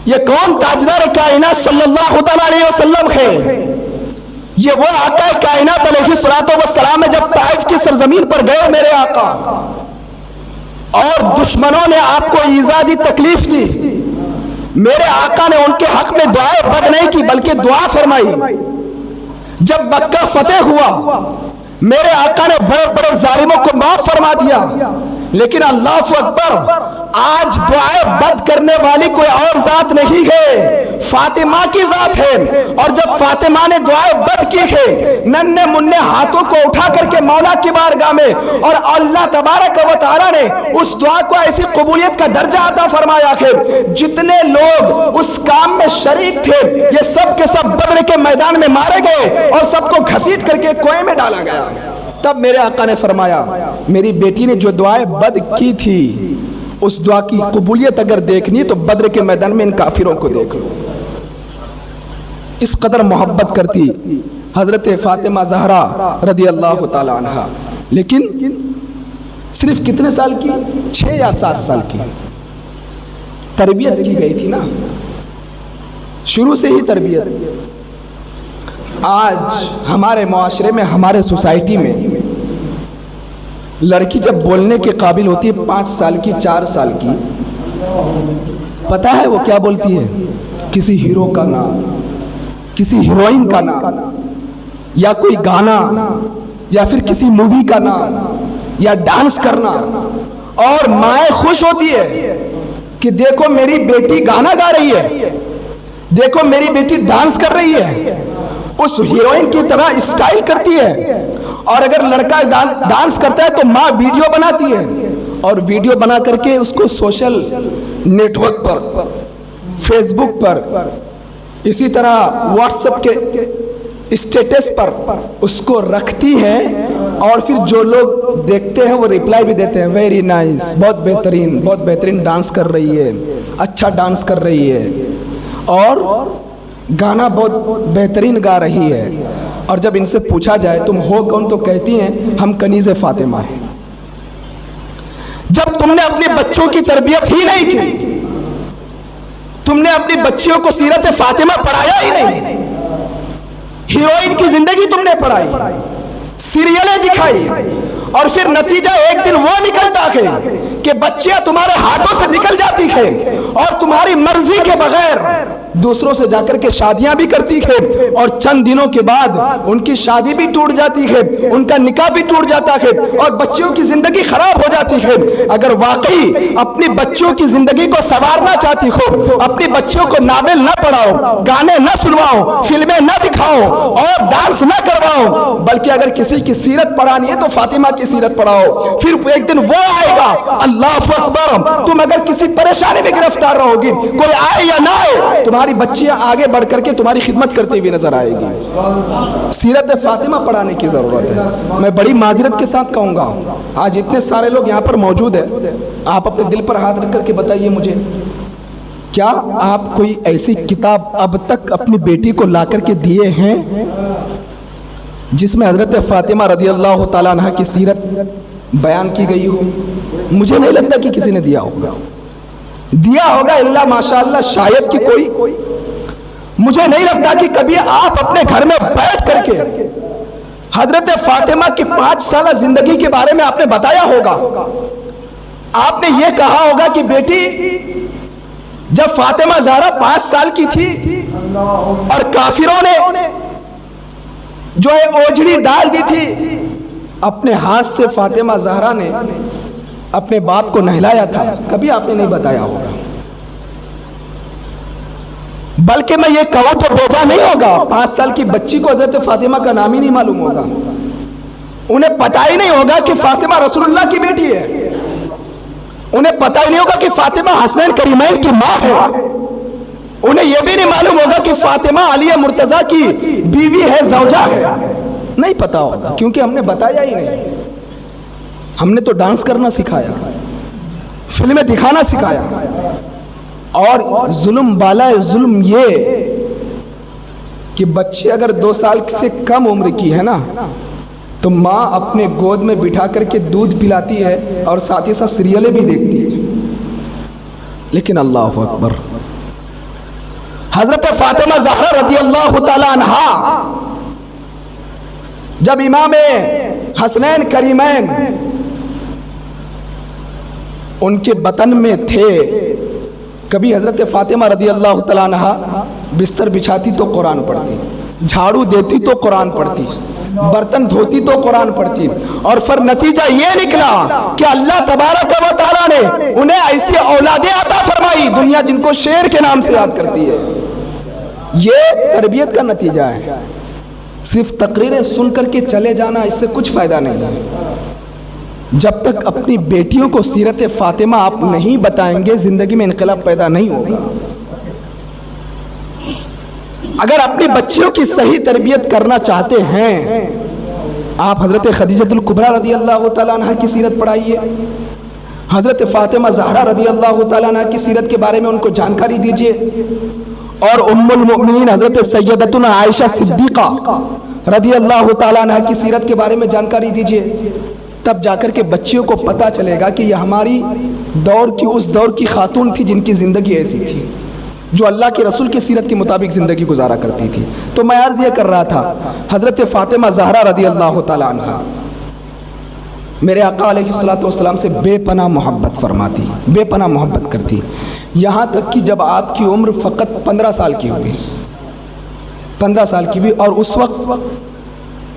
S1: یہ کون تاجدار کائنات صلی اللہ تعالی علیہ وسلم ہے؟ یہ وہ آقا کائنات علیہ الصلوۃ والسلام ہے جب طائف کی سرزمین پر گئے میرے آقا اور دشمنوں نے آپ کو ایذا دی، تکلیف دی، میرے آقا نے ان کے حق میں دعائیں بد نہیں کی بلکہ دعا فرمائی. جب مکہ فتح ہوا میرے آقا نے بڑے بڑے ظالموں کو معاف فرما دیا، لیکن اللہ اکبر آج دعائیں بد کرنے والی کوئی اور ذات نہیں ہے، فاطمہ کی ذات ہے. اور جب فاطمہ نے دعائیں بد کی ہے ننھے منھے ہاتھوں کو اٹھا کر کے مولا کی بارگاہ میں، اور اللہ تبارک و تعالی نے اس دعا کو ایسی قبولیت کا درجہ عطا فرمایا ہے، جتنے لوگ اس کام میں شریک تھے یہ سب کے سب بدر کے میدان میں مارے گئے اور سب کو گھسیٹ کر کے کنویں میں ڈالا گیا. تب میرے آقا نے فرمایا میری بیٹی نے جو دعائیں بد کی تھی اس دعا کی قبولیت اگر دیکھنی تو بدر کے میدان میں ان کافروں کو دیکھ لو. اس قدر محبت کرتی حضرت فاطمہ زہرا رضی اللہ تعالی عنہا. لیکن صرف کتنے سال کی؟ 6 یا 7 سال کی. تربیت کی گئی تھی نا، شروع سے ہی تربیت. آج ہمارے معاشرے میں، ہمارے سوسائٹی میں لڑکی جب بولنے کے قابل ہوتی ہے 5 سال کی، 4 سال کی، پتہ ہے وہ کیا بولتی ہے؟ کسی ہیرو کا نام، کسی ہیروئن کا نام، یا کوئی گانا، یا پھر کسی مووی کا نام، یا ڈانس کرنا. اور مائیں خوش ہوتی ہے کہ دیکھو میری بیٹی گانا گا رہی ہے، دیکھو میری بیٹی ڈانس کر رہی ہے، اس ہیروئن کی طرح اسٹائل کرتی ہے. اور اگر لڑکا ڈانس کرتا ہے تو ماں ویڈیو بناتی ہے، اور ویڈیو بنا کر کے اس کو سوشل نیٹ ورک پر، فیس بک پر، اسی طرح واٹس ایپ کے اسٹیٹس پر اس کو رکھتی ہے. اور پھر جو لوگ دیکھتے ہیں وہ ریپلائی بھی دیتے ہیں، ویری نائس، بہت بہترین، بہت بہترین ڈانس کر رہی ہے، اچھا ڈانس کر رہی ہے، اور گانا بہت بہترین گا رہی ہے. اور جب ان سے پوچھا جائے تم ہو کون، تو کہتی ہیں ہم کنیز فاطمہ ہیں. جب تم نے اپنے بچوں کی تربیت ہی نہیں کی، تم نے اپنی بچیوں کو سیرت فاطمہ پڑھایا ہی نہیں، ہیروئن کی زندگی تم نے پڑھائی، سیریلیں دکھائی، اور پھر نتیجہ ایک دن وہ نکلتا ہے کہ بچیاں تمہارے ہاتھوں سے نکل جاتی ہیں، اور تمہاری مرضی کے بغیر دوسروں سے جا کر کے شادیاں بھی کرتی ہے، اور چند دنوں کے بعد ان کی شادی بھی ٹوٹ جاتی ہے، ان کا نکاح بھی ٹوٹ جاتا ہے، اور بچیوں کی زندگی خراب ہو جاتی ہے. اگر واقعی اپنی بچیوں کی زندگی کو سنوارنا چاہتی ہو، اپنی بچیوں کو ناول نہ پڑھاؤ، گانے نہ سنواؤ، فلمیں نہ دکھاؤ، اور ڈانس نہ کرواؤ، بلکہ اگر کسی کی سیرت پڑھانی ہے تو فاطمہ کی سیرت پڑھاؤ. پھر ایک دن وہ آئے گا، اللہ اکبر، تم اگر کسی پریشانی میں گرفتار رہو گی، کوئی آئے یا نہ آئے، تمہاری بچیاں آگے بڑھ کر کے تمہاری خدمت کرتے ہوئے نظر آئے گی. سیرت فاطمہ پڑھانے کی ضرورت ہے. میں بڑی معذرت کے ساتھ کہوں گا، آج اتنے سارے لوگ یہاں پر موجود ہیں، آپ اپنے دل پر ہاتھ رکھ کر کے بتائیے مجھے، کیا آپ کوئی ایسی کتاب اب تک اپنی بیٹی کو لا کر کے دیے ہیں جس میں حضرت فاطمہ رضی اللہ تعالیٰ عنہ کی سیرت بیان کی گئی ہو؟ مجھے نہیں لگتا کہ کسی نے دیا ہوگا اللہ ماشاءاللہ شاید کہ کوئی. مجھے نہیں لگتا کہ کبھی آپ اپنے گھر میں بیٹھ کر کے حضرت فاطمہ کی 5 سالہ زندگی کے بارے میں آپ نے بتایا ہوگا. آپ نے یہ کہا ہوگا کہ بیٹی جب فاطمہ زہرا 5 سال کی تھی اور کافروں نے جو ہے اوجھڑی ڈال دی تھی، اپنے ہاتھ سے فاطمہ زہرا نے اپنے باپ کو نہلایا تھا، کبھی آپ نے نہیں بتایا ہوگا. بلکہ میں یہ کہوں تو بوجھا نہیں ہوگا، 5 سال کی بچی کو حضرت فاطمہ کا نام ہی نہیں معلوم ہوگا، انہیں پتہ ہی نہیں ہوگا کہ فاطمہ رسول اللہ کی بیٹی ہے، انہیں پتہ ہی نہیں ہوگا کہ فاطمہ حسنین کریمین کی ماں ہے، انہیں یہ بھی نہیں معلوم ہوگا کہ فاطمہ علی مرتضیٰ کی بیوی ہے، زوجہ ہے. نہیں پتا ہوگا، کیونکہ ہم نے بتایا ہی نہیں. ہم نے تو ڈانس کرنا سکھایا، فلمیں دکھانا سکھایا. اور ظلم بالا ظلم یہ کہ بچے اگر 2 سال سے کم عمر کی ہے نا، تو ماں اپنے گود میں بٹھا کر کے دودھ پلاتی ہے اور ساتھ ہی ساتھ سیریلیں بھی دیکھتی ہے. لیکن اللہ اکبر، حضرت فاطمہ زہرا رضی اللہ تعالی عنہا جب امام حسنین کریمین ان کے بطن میں تھے، کبھی حضرت فاطمہ رضی اللہ تعالیٰ عنہ بستر بچھاتی تو قرآن پڑھتی، جھاڑو دیتی تو قرآن پڑھتی، برتن دھوتی تو قرآن پڑھتی. اور پھر نتیجہ یہ نکلا کہ اللہ تبارک و تعالیٰ نے انہیں ایسی اولادیں عطا فرمائی دنیا جن کو شیر کے نام سے یاد کرتی ہے. یہ تربیت کا نتیجہ ہے. صرف تقریریں سن کر کے چلے جانا، اس سے کچھ فائدہ نہیں ہے. جب تک اپنی بیٹیوں کو سیرت فاطمہ آپ نہیں بتائیں گے، زندگی میں انقلاب پیدا نہیں ہوگا. اگر اپنی بچیوں کی صحیح تربیت کرنا چاہتے ہیں، آپ حضرت خدیجہ الکبریٰ رضی اللہ تعالیٰ عنہ کی سیرت پڑھائیے، حضرت فاطمہ زہرا رضی اللہ تعالیٰ عنہ کی سیرت کے بارے میں ان کو جانکاری دیجیے، اور ام المؤمنین حضرت سیدتنا عائشہ صدیقہ رضی اللہ تعالیٰ عنہ کی سیرت کے بارے میں جانکاری دیجیے. تب جا کر کے بچیوں کو پتہ چلے گا کہ یہ ہماری اس دور کی خاتون تھی جن کی زندگی ایسی تھی، جو اللہ کے رسول کی سیرت کے مطابق زندگی گزارا کرتی تھی. تو میں عرض یہ کر رہا تھا، حضرت فاطمہ زہرا رضی اللہ تعالیٰ عنہ میرے آقا علیہ الصلوۃ والسلام سے بے پناہ محبت فرماتی، بے پناہ محبت کرتی، یہاں تک کہ جب آپ کی عمر فقط 15 سال کی ہوئی، 15 سال کی ہوئی، اور اس وقت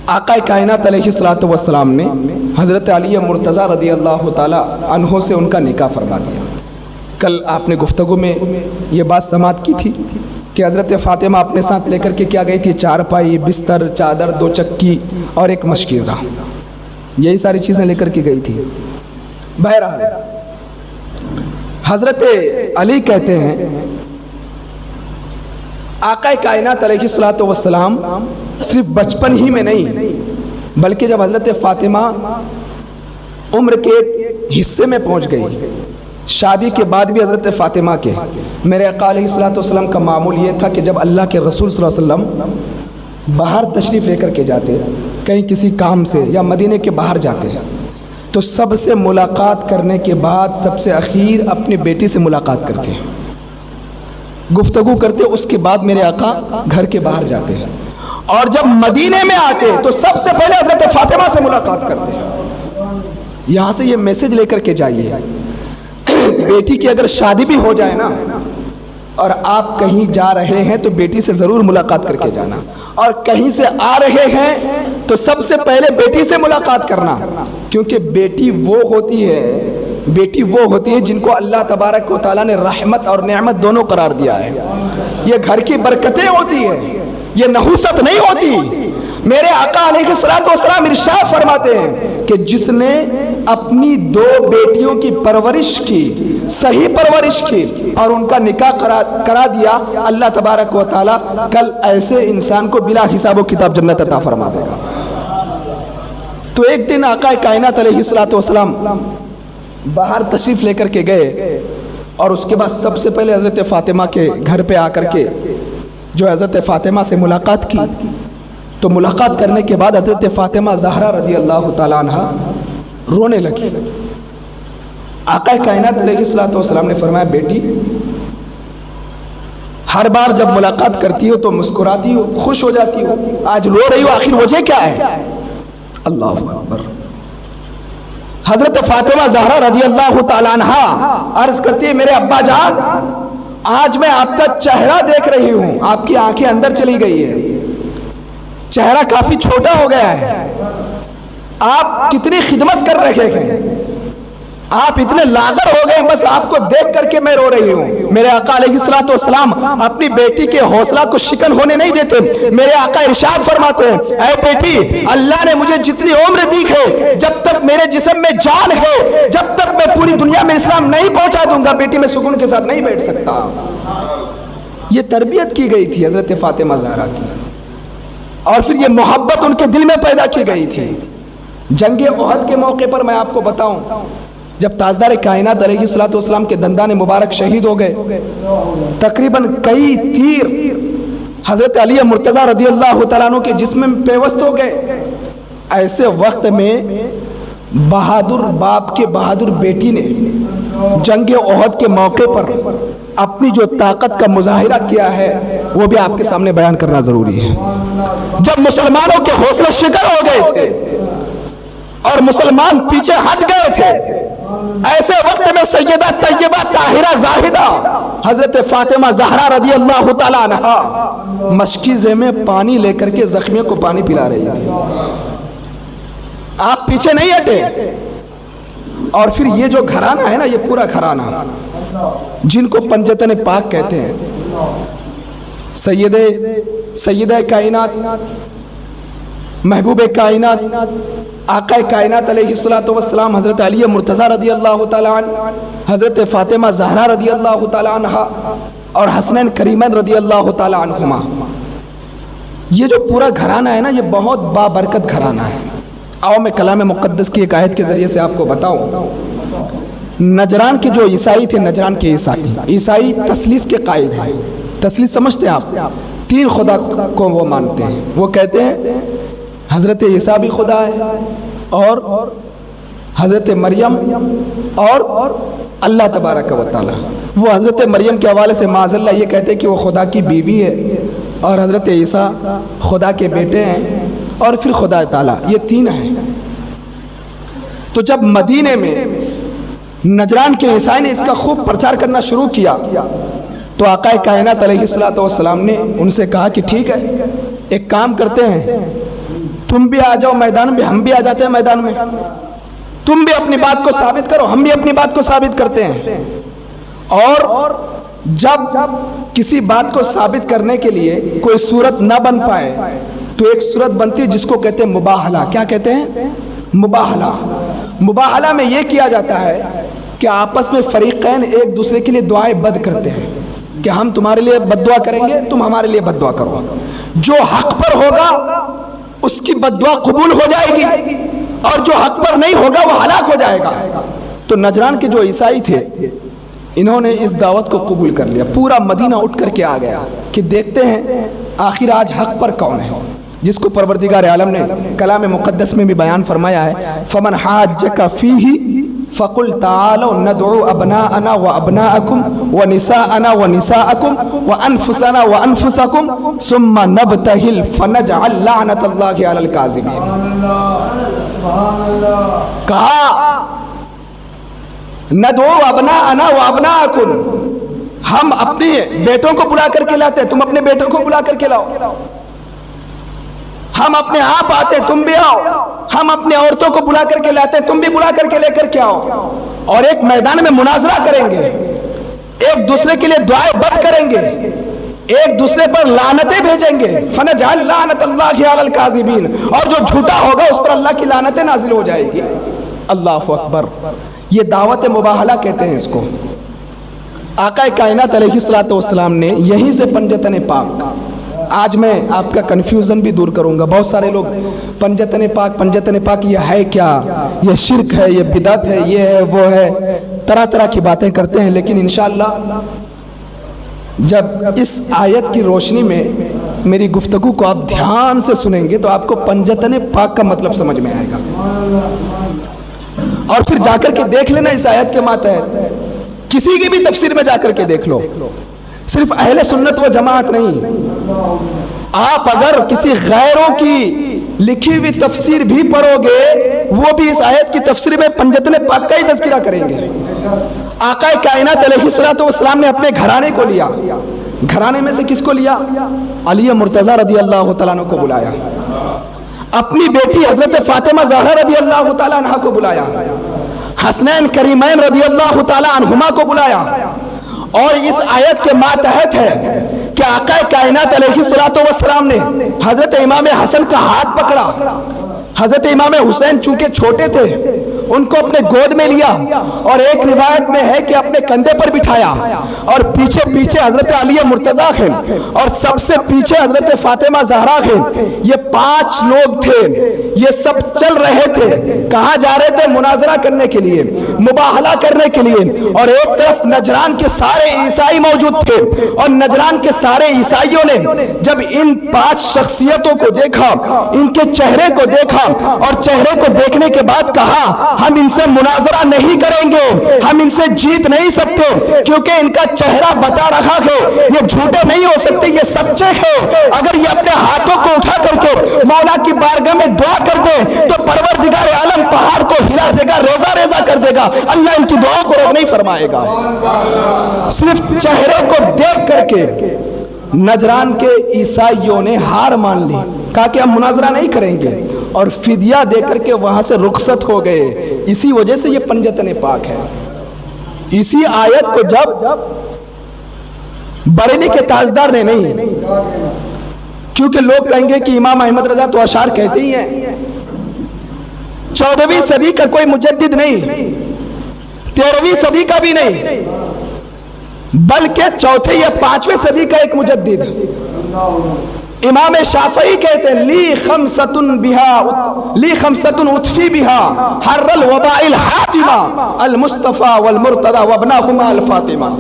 S1: آقا کائنات علیہ الصلوۃ والسلام نے حضرت علی مرتضیٰ رضی اللہ تعالیٰ عنہ سے ان کا نکاح فرما دیا. کل آپ نے گفتگو میں یہ بات سماعت کی تھی کہ حضرت فاطمہ اپنے ساتھ لے کر کے کیا گئی تھی؟ چارپائی، بستر، چادر، 2 چکی اور ایک مشکیزہ، یہی ساری چیزیں لے کر کے گئی تھی. بہرحال حضرت علی کہتے ہیں آقا کائنات علیہ الصلوۃ والسلام صرف بچپن ہی میں نہیں، بلکہ جب حضرت فاطمہ عمر کے حصے میں پہنچ گئی، شادی کے بعد بھی حضرت فاطمہ کے میرے آقا علیہ الصلوۃ والسلام کا معمول یہ تھا کہ جب اللہ کے رسول صلی اللہ علیہ وسلم باہر تشریف لے کر کے جاتے، کہیں کسی کام سے یا مدینے کے باہر جاتے ہیں، تو سب سے ملاقات کرنے کے بعد سب سے اخیر اپنی بیٹی سے ملاقات کرتے ہیں، گفتگو کرتے، اس کے بعد میرے آقا گھر کے باہر جاتے ہیں، اور جب مدینے میں آتے تو سب سے پہلے حضرت فاطمہ سے ملاقات کرتے ہیں. یہاں سے یہ میسج لے کر کے جائیے، بیٹی کی اگر شادی بھی ہو جائے نا اور آپ کہیں جا رہے ہیں تو بیٹی سے ضرور ملاقات کر کے جانا، اور کہیں سے آ رہے ہیں تو سب سے پہلے بیٹی سے ملاقات کرنا، کیونکہ بیٹی وہ ہوتی ہے جن کو اللہ تبارک و تعالیٰ نے رحمت اور نعمت دونوں قرار دیا ہے. یہ گھر کی برکتیں ہوتی ہیں، یہ نحوست نہیں ہوتی. میرے آقا علیہ الصلوۃ والسلام ارشاد فرماتے ہیں کہ جس نے اپنی 2 بیٹیوں کی پرورش کی، صحیح پرورش کی، اور ان کا نکاح کرا دیا، اللہ تبارک و تعالیٰ کل ایسے انسان کو بلا حساب و کتاب جنت عطا فرما دے گا. تو ایک دن آقا کائنات علیہ الصلوۃ والسلام باہر تشریف لے کر کے گئے، اور اس کے بعد سب سے پہلے حضرت فاطمہ کے گھر پہ آ کر کے جو حضرت فاطمہ سے ملاقات کی، تو ملاقات کرنے کے بعد حضرت فاطمہ زہرا رضی اللہ تعالیٰ عنہ رونے لگی. آقا کائنات علیہ الصلوۃ والسلام نے فرمایا، بیٹی ہر بار جب ملاقات کرتی ہو تو مسکراتی ہو، خوش ہو جاتی ہو، آج رو رہی ہو، آخر وجہ کیا ہے؟ اللہ اکبر. حضرت فاطمہ زہرا رضی اللہ تعالیٰ عنہ عرض کرتی ہے، میرے ابا جان، آج میں آپ کا چہرہ دیکھ رہی ہوں، آپ کی آنکھیں اندر چلی گئی ہے، چہرہ کافی چھوٹا ہو گیا ہے، آپ کتنی خدمت کر رہے ہیں، آپ اتنے لاغر ہو گئے، بس آپ کو دیکھ کر کے میں رو رہی ہوں. میرے آقا علیہ الصلوۃ والسلام اپنی بیٹی کے حوصلہ کو شکن ہونے نہیں دیتے. میرے آقا ارشاد فرماتے ہیں، اے بیٹی، اللہ نے مجھے جتنی عمر دی ہے، جب تک میرے جسم میں جان ہے، جب تک میں پوری دنیا میں اسلام نہیں پہنچا دوں گا، بیٹی میں سکون کے ساتھ نہیں بیٹھ سکتا. یہ تربیت کی گئی تھی حضرت فاطمہ زہرا کی، اور پھر یہ محبت ان کے دل میں پیدا کی گئی تھی. جنگ احد کے موقع پر میں آپ کو بتاؤں، جب تاجدار کائنات علیہ الصلوۃ والسلام کے دندان مبارک شہید ہو گئے، تقریباً کئی تیر حضرت علی مرتضیٰ رضی اللہ تعالیٰ عنہ کے جسم میں پیوست ہو گئے. ایسے وقت میں بہادر باپ کے بہادر بیٹی نے جنگ احد کے موقع پر اپنی جو طاقت کا مظاہرہ کیا ہے، وہ بھی آپ کے سامنے بیان کرنا ضروری ہے. جب مسلمانوں کے حوصلے شکر ہو گئے تھے اور مسلمان پیچھے ہٹ گئے تھے، ایسے وقت میں سیدہ طیبہ طاہرہ زاہدہ حضرت فاطمہ زہرا رضی اللہ تعالیٰ عنہا مشکیزے میں پانی لے کر کے زخمیوں کو پانی پلا رہی تھی. آپ پیچھے نہیں ہٹے. اور پھر یہ جو گھرانہ ہے نا، یہ پورا گھرانہ جن کو پنجتن پاک کہتے ہیں، سیدہ کائنات، محبوب کائنات، آقا کائنات علیہ الصلوۃ والسلام، حضرت علی مرتضیٰ رضی اللہ تعالیٰ عنہ، حضرت فاطمہ زہرا رضی اللہ تعالیٰ عنہ، اور حسنین کریمین رضی اللہ تعالیٰ عنہما. یہ جو پورا گھرانہ ہے نا، یہ بہت بابرکت گھرانہ ہے. آؤ میں کلام مقدس کی ایک آیت کے ذریعے سے آپ کو بتاؤں. نجران کے جو عیسائی تھے، نجران کے عیسائی تثلیث کے قائد ہیں. تثلیث سمجھتے ہیں آپ؟ 3 خدا کو وہ مانتے ہیں. وہ کہتے ہیں حضرت عیسیٰ بھی خدا ہے، اور حضرت مریم، اور اللہ تبارک و تعالی وہ حضرت مریم کے حوالے سے معاذ اللہ یہ کہتے ہیں کہ وہ خدا کی بیوی ہے، اور حضرت عیسیٰ خدا کے بیٹے ہیں، اور پھر خدا تعالی، یہ تین ہیں۔ تو جب مدینے میں نجران کے عیسائی نے اس کا خوب پرچار کرنا شروع کیا تو آقا کائنات علیہ الصلوۃ والسلام نے ان سے کہا کہ ٹھیک ہے، ایک کام کرتے ہیں، تم بھی آ جاؤ میدان میں، ہم بھی آ جاتے ہیں میدان میں، تم بھی اپنی بات کو ثابت کرو، ہم بھی اپنی بات کو ثابت کرتے ہیں۔ اور جب کسی بات کو ثابت کرنے کے لیے کوئی صورت نہ بن پائے تو ایک صورت بنتی ہے جس کو کہتے ہیں مباہلہ۔ کیا کہتے ہیں؟ مباہلہ۔ مباہلہ میں یہ کیا جاتا ہے کہ آپس میں فریقین ایک دوسرے کے لیے دعائیں بد کرتے ہیں کہ ہم تمہارے لیے بد دعا کریں گے، تم ہمارے لیے بد دعا کرو، جو حق پر ہوگا اس کی بد دعا قبول ہو جائے گی، اور جو حق پر نہیں ہوگا وہ ہلاک ہو جائے گا۔ تو نجران کے جو عیسائی تھے انہوں نے اس دعوت کو قبول کر لیا، پورا مدینہ اٹھ کر کے آ گیا کہ دیکھتے ہیں آخر آج حق پر کون ہے، جس کو پروردگار عالم نے کلام مقدس میں بھی بیان فرمایا ہے، فمن حاجک فیہ فقل تعالوا ندعو ابناءنا وابناءکم ونساءنا ونساءکم وانفسنا وانفسکم ثم نبتہل فنجعل لعنت اللہ علی الکاذبین۔ کہا ندعو ابناءنا وابناءکم، ہم اپنے بیٹوں کو بلا کر کے لاتے ہیں، تم اپنے بیٹوں کو بلا کر کے لاؤ، ہم اپنے آپ آتے تم بھی آؤ، ہم اپنے عورتوں کو بلا کر کے لاتے تم بھی بلا کر کے لے کر کے آؤ، اور ایک میدان میں مناظرہ کریں گے، ایک دوسرے کے لیے دعائیں بد کریں گے، ایک دوسرے پر لعنتیں بھیجیں گے، فنجعل لعنت اللہ علی الکاذبین، اور جو جھوٹا ہوگا اس پر اللہ کی لعنتیں نازل ہو جائے گی۔ اللہ اکبر۔ یہ دعوت مباہلہ کہتے ہیں اس کو۔ آقا کائنات علیہ الصلوۃ والسلام نے یہیں سے پنجتن پاک، آج میں آپ کا کنفیوژن بھی دور کروں گا، بہت سارے لوگ پنجتن پاک یہ ہے کیا، یہ شرک ہے، یہ بدعت ہے، یہ ہے وہ ہے، طرح طرح کی باتیں کرتے ہیں، لیکن انشاءاللہ جب اس آیت کی روشنی میں میری گفتگو کو آپ دھیان سے سنیں گے تو آپ کو پنجتن پاک کا مطلب سمجھ میں آئے گا، اور پھر جا کر کے دیکھ لینا اس آیت کے ماتحت کسی کی بھی تفسیر میں جا کر کے دیکھ لو، صرف اہل سنت و جماعت نہیں، آپ اگر کسی غیروں کی لکھی ہوئی تفسیر بھی پڑھو گے وہ بھی اس آیت کی تفسیر میں پنجتن پاک کا ہی تذکرہ کریں گے۔ آقا کائنات علیہ الصلوۃ والسلام نے اپنے گھرانے کو لیا، گھرانے میں سے کس کو لیا؟ علی مرتضیٰ رضی اللہ تعالیٰ عنہ کو بلایا، اپنی بیٹی حضرت فاطمہ زہرا رضی اللہ تعالیٰ عنہ کو بلایا، حسنین کریمین رضی اللہ تعالیٰ عنہما کو بلایا، اور اس آیت کے ماتحت ہے کہ آقا کائنات علیہ الصلوۃ والسلام نے حضرت امام حسن کا ہاتھ پکڑا، حضرت امام حسین چونکہ چھوٹے تھے ان کو اپنے گود میں لیا، اور ایک روایت میں ہے کہ اپنے کندھے پر بٹھایا، اور پیچھے پیچھے حضرت علی مرتضیٰ ہیں، اور سب سے پیچھے حضرت فاطمہ زہرا ہیں۔ یہ 5 لوگ تھے، یہ سب چل رہے تھے، کہاں جا رہے تھے؟ مناظرہ کرنے کے لیے، مباہلہ کرنے کے لیے، اور ایک طرف نجران کے سارے عیسائی موجود تھے، اور نجران کے سارے عیسائیوں نے جب ان 5 شخصیتوں کو دیکھا، ان کے چہرے کو دیکھا، اور چہرے کو دیکھنے کے بعد کہا ہم ان سے مناظرہ نہیں کریں گے، ہم ان سے جیت نہیں سکتے، کیونکہ ان کا چہرہ بتا رہا ہے یہ جھوٹے نہیں ہو سکتے، یہ سچے ہیں۔ اگر یہ اپنے ہاتھوں کو اٹھا کر کے مولا کی بارگاہ میں دعا کر دے تو پروردگار عالم پہاڑ کو ہلا دے گا، ریزہ ریزہ کر دے گا، اللہ ان کی دعاؤں کو روک نہیں فرمائے گا۔ صرف چہرے کو دیکھ کر کے نجران کے عیسائیوں نے ہار مان لی، کہا کہ ہم مناظرہ نہیں کریں گے، اور فدیہ دے کر کے وہاں سے رخصت ہو گئے۔ اسی وجہ سے یہ پنجتن پاک ہے۔ اسی آیت کو جب بریلی کے تاجدار نے نہیں، کیونکہ لوگ کہیں گے کہ امام احمد رضا تو اشعار کہتے ہی ہیں، 14ویں صدی کا کوئی مجدد نہیں، 13ویں صدی کا بھی نہیں، بلکہ 4 یا 5ویں صدی کا ایک مجدد امام شافعی کہتے ہیں لی خمسۃ اطفی بہا حر الوباء الحاتمہ المصطفیٰ والمرتضی وابناہما الفاطمہ۔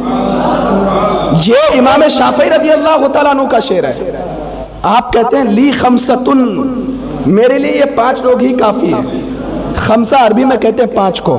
S1: یہ امام شافعی رضی اللہ تعالیٰ عنہ کا شعر ہے۔ آپ کہتے ہیں لی خمسۃ، میرے لیے یہ 5 لوگ ہی کافی ہیں۔ خمسہ عربی میں کہتے ہیں 5 کو۔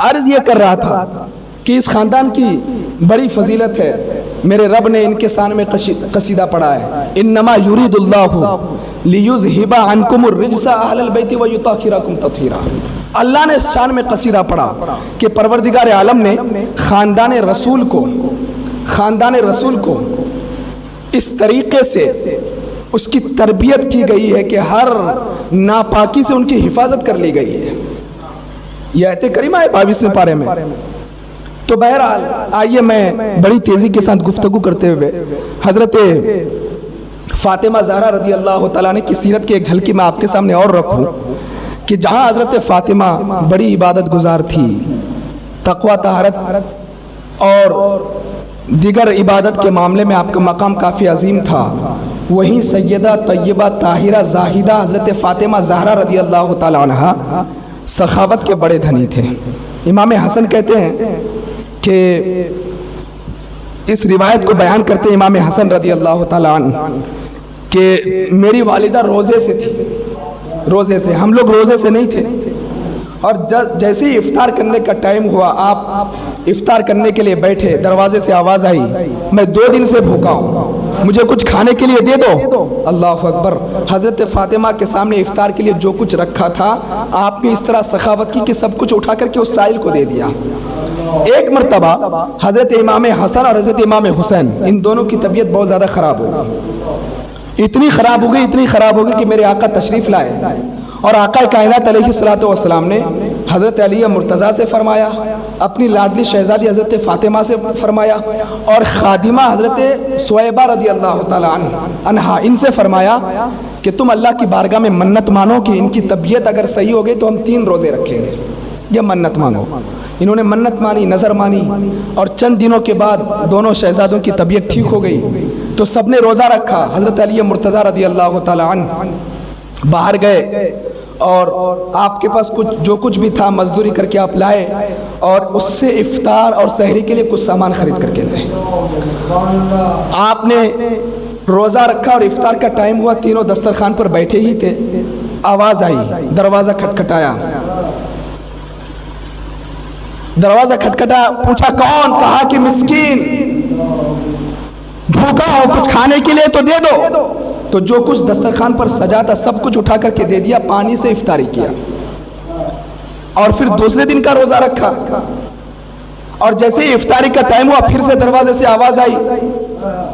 S1: عرض یہ کر رہا تھا کہ اس خاندان کی بڑی فضیلت ہے، میرے رب نے ان کے شان میں قصیدہ پڑھا ہے، انما یرید اللہ لیذھب عنکم الرجس اہل البیت ویطہرکم تطہیرا۔ اللہ نے اس شان میں قصیدہ پڑھا کہ پروردگار عالم نے خاندان رسول کو اس طریقے سے اس کی تربیت کی گئی ہے کہ ہر ناپاکی سے ان کی حفاظت کر لی گئی ہے۔ یہ آیت کریمہ ہے 22ویں پارے میں۔ تو بہرحال آئیے میں بڑی تیزی کے ساتھ گفتگو کرتے ہوئے حضرت فاطمہ زہرا رضی اللہ تعالیٰ عنہ کی سیرت کی ایک جھلکی میں آپ کے سامنے اور رکھوں کہ جہاں حضرت فاطمہ بڑی عبادت گزار تھی، تقوی طہارت اور دیگر عبادت کے معاملے میں آپ کا مقام کافی عظیم تھا، وہیں سیدہ طیبہ طاہرہ زاہدہ حضرت فاطمہ زہرا رضی اللہ تعالیٰ عنہ سخاوت کے بڑے دھنی تھے۔ امام حسن کہتے ہیں کہ اس روایت کو بیان کرتے ہیں امام حسن رضی اللہ تعالیٰ عنہ کہ میری والدہ روزے سے تھی، روزے سے، ہم لوگ روزے سے نہیں تھے، اور جیسے ہی افطار کرنے کا ٹائم ہوا، آپ افطار کرنے کے لیے بیٹھے، دروازے سے آواز آئی، میں 2 دن سے بھوکا ہوں، مجھے کچھ کھانے کے لیے دے دو۔ اللہ اکبر۔ حضرت فاطمہ کے سامنے افطار کے لیے جو کچھ رکھا تھا، آپ نے اس طرح سخاوت کی کہ سب کچھ اٹھا کر کے اس سائل کو دے دیا۔ ایک مرتبہ حضرت امام حسن اور حضرت امام حسین، ان دونوں کی طبیعت بہت زیادہ خراب ہو گئی، اتنی خراب ہو گئی کہ میرے آقا تشریف لائے، اور آقا کائنات علیہ الصلوۃ والسلام نے حضرت علی مرتضیٰ سے فرمایا، اپنی لاڈلی شہزادی حضرت فاطمہ سے فرمایا، اور خادمہ حضرت سویبہ رضی اللہ تعالیٰ عنہا ان سے فرمایا کہ تم اللہ کی بارگاہ میں منت مانو کہ ان کی طبیعت اگر صحیح ہو گئی تو ہم 3 روزے رکھیں گے، یہ منت مانو۔ انہوں نے منت مانی، نظر مانی، اور چند دنوں کے بعد دونوں شہزادوں کی طبیعت ٹھیک ہو گئی تو سب نے روزہ رکھا۔ حضرت علی مرتضیٰ رضی اللہ تعالیٰ عنہ باہر گئے اور آپ کے پاس جو کچھ بھی تھا مزدوری کر کے آپ لائے، اور اس سے افطار اور سحری کے لیے کچھ سامان خرید کر کے لائے۔ آپ نے روزہ رکھا اور افطار کا ٹائم ہوا، تینوں دسترخوان پر بیٹھے ہی تھے، آواز آئی، دروازہ کھٹکھٹایا، پوچھا کون؟ کہا کہ مسکین، بھوکا ہو، کچھ کھانے کے لیے تو دے دو۔ تو جو کچھ دسترخوان پر سجا تھا سب کچھ اٹھا کر کے دے دیا، پانی سے افطاری کیا، اور پھر دوسرے دن کا روزہ رکھا، اور جیسے ہی افطاری کا ٹائم ہوا پھر سے دروازے سے آواز آئی،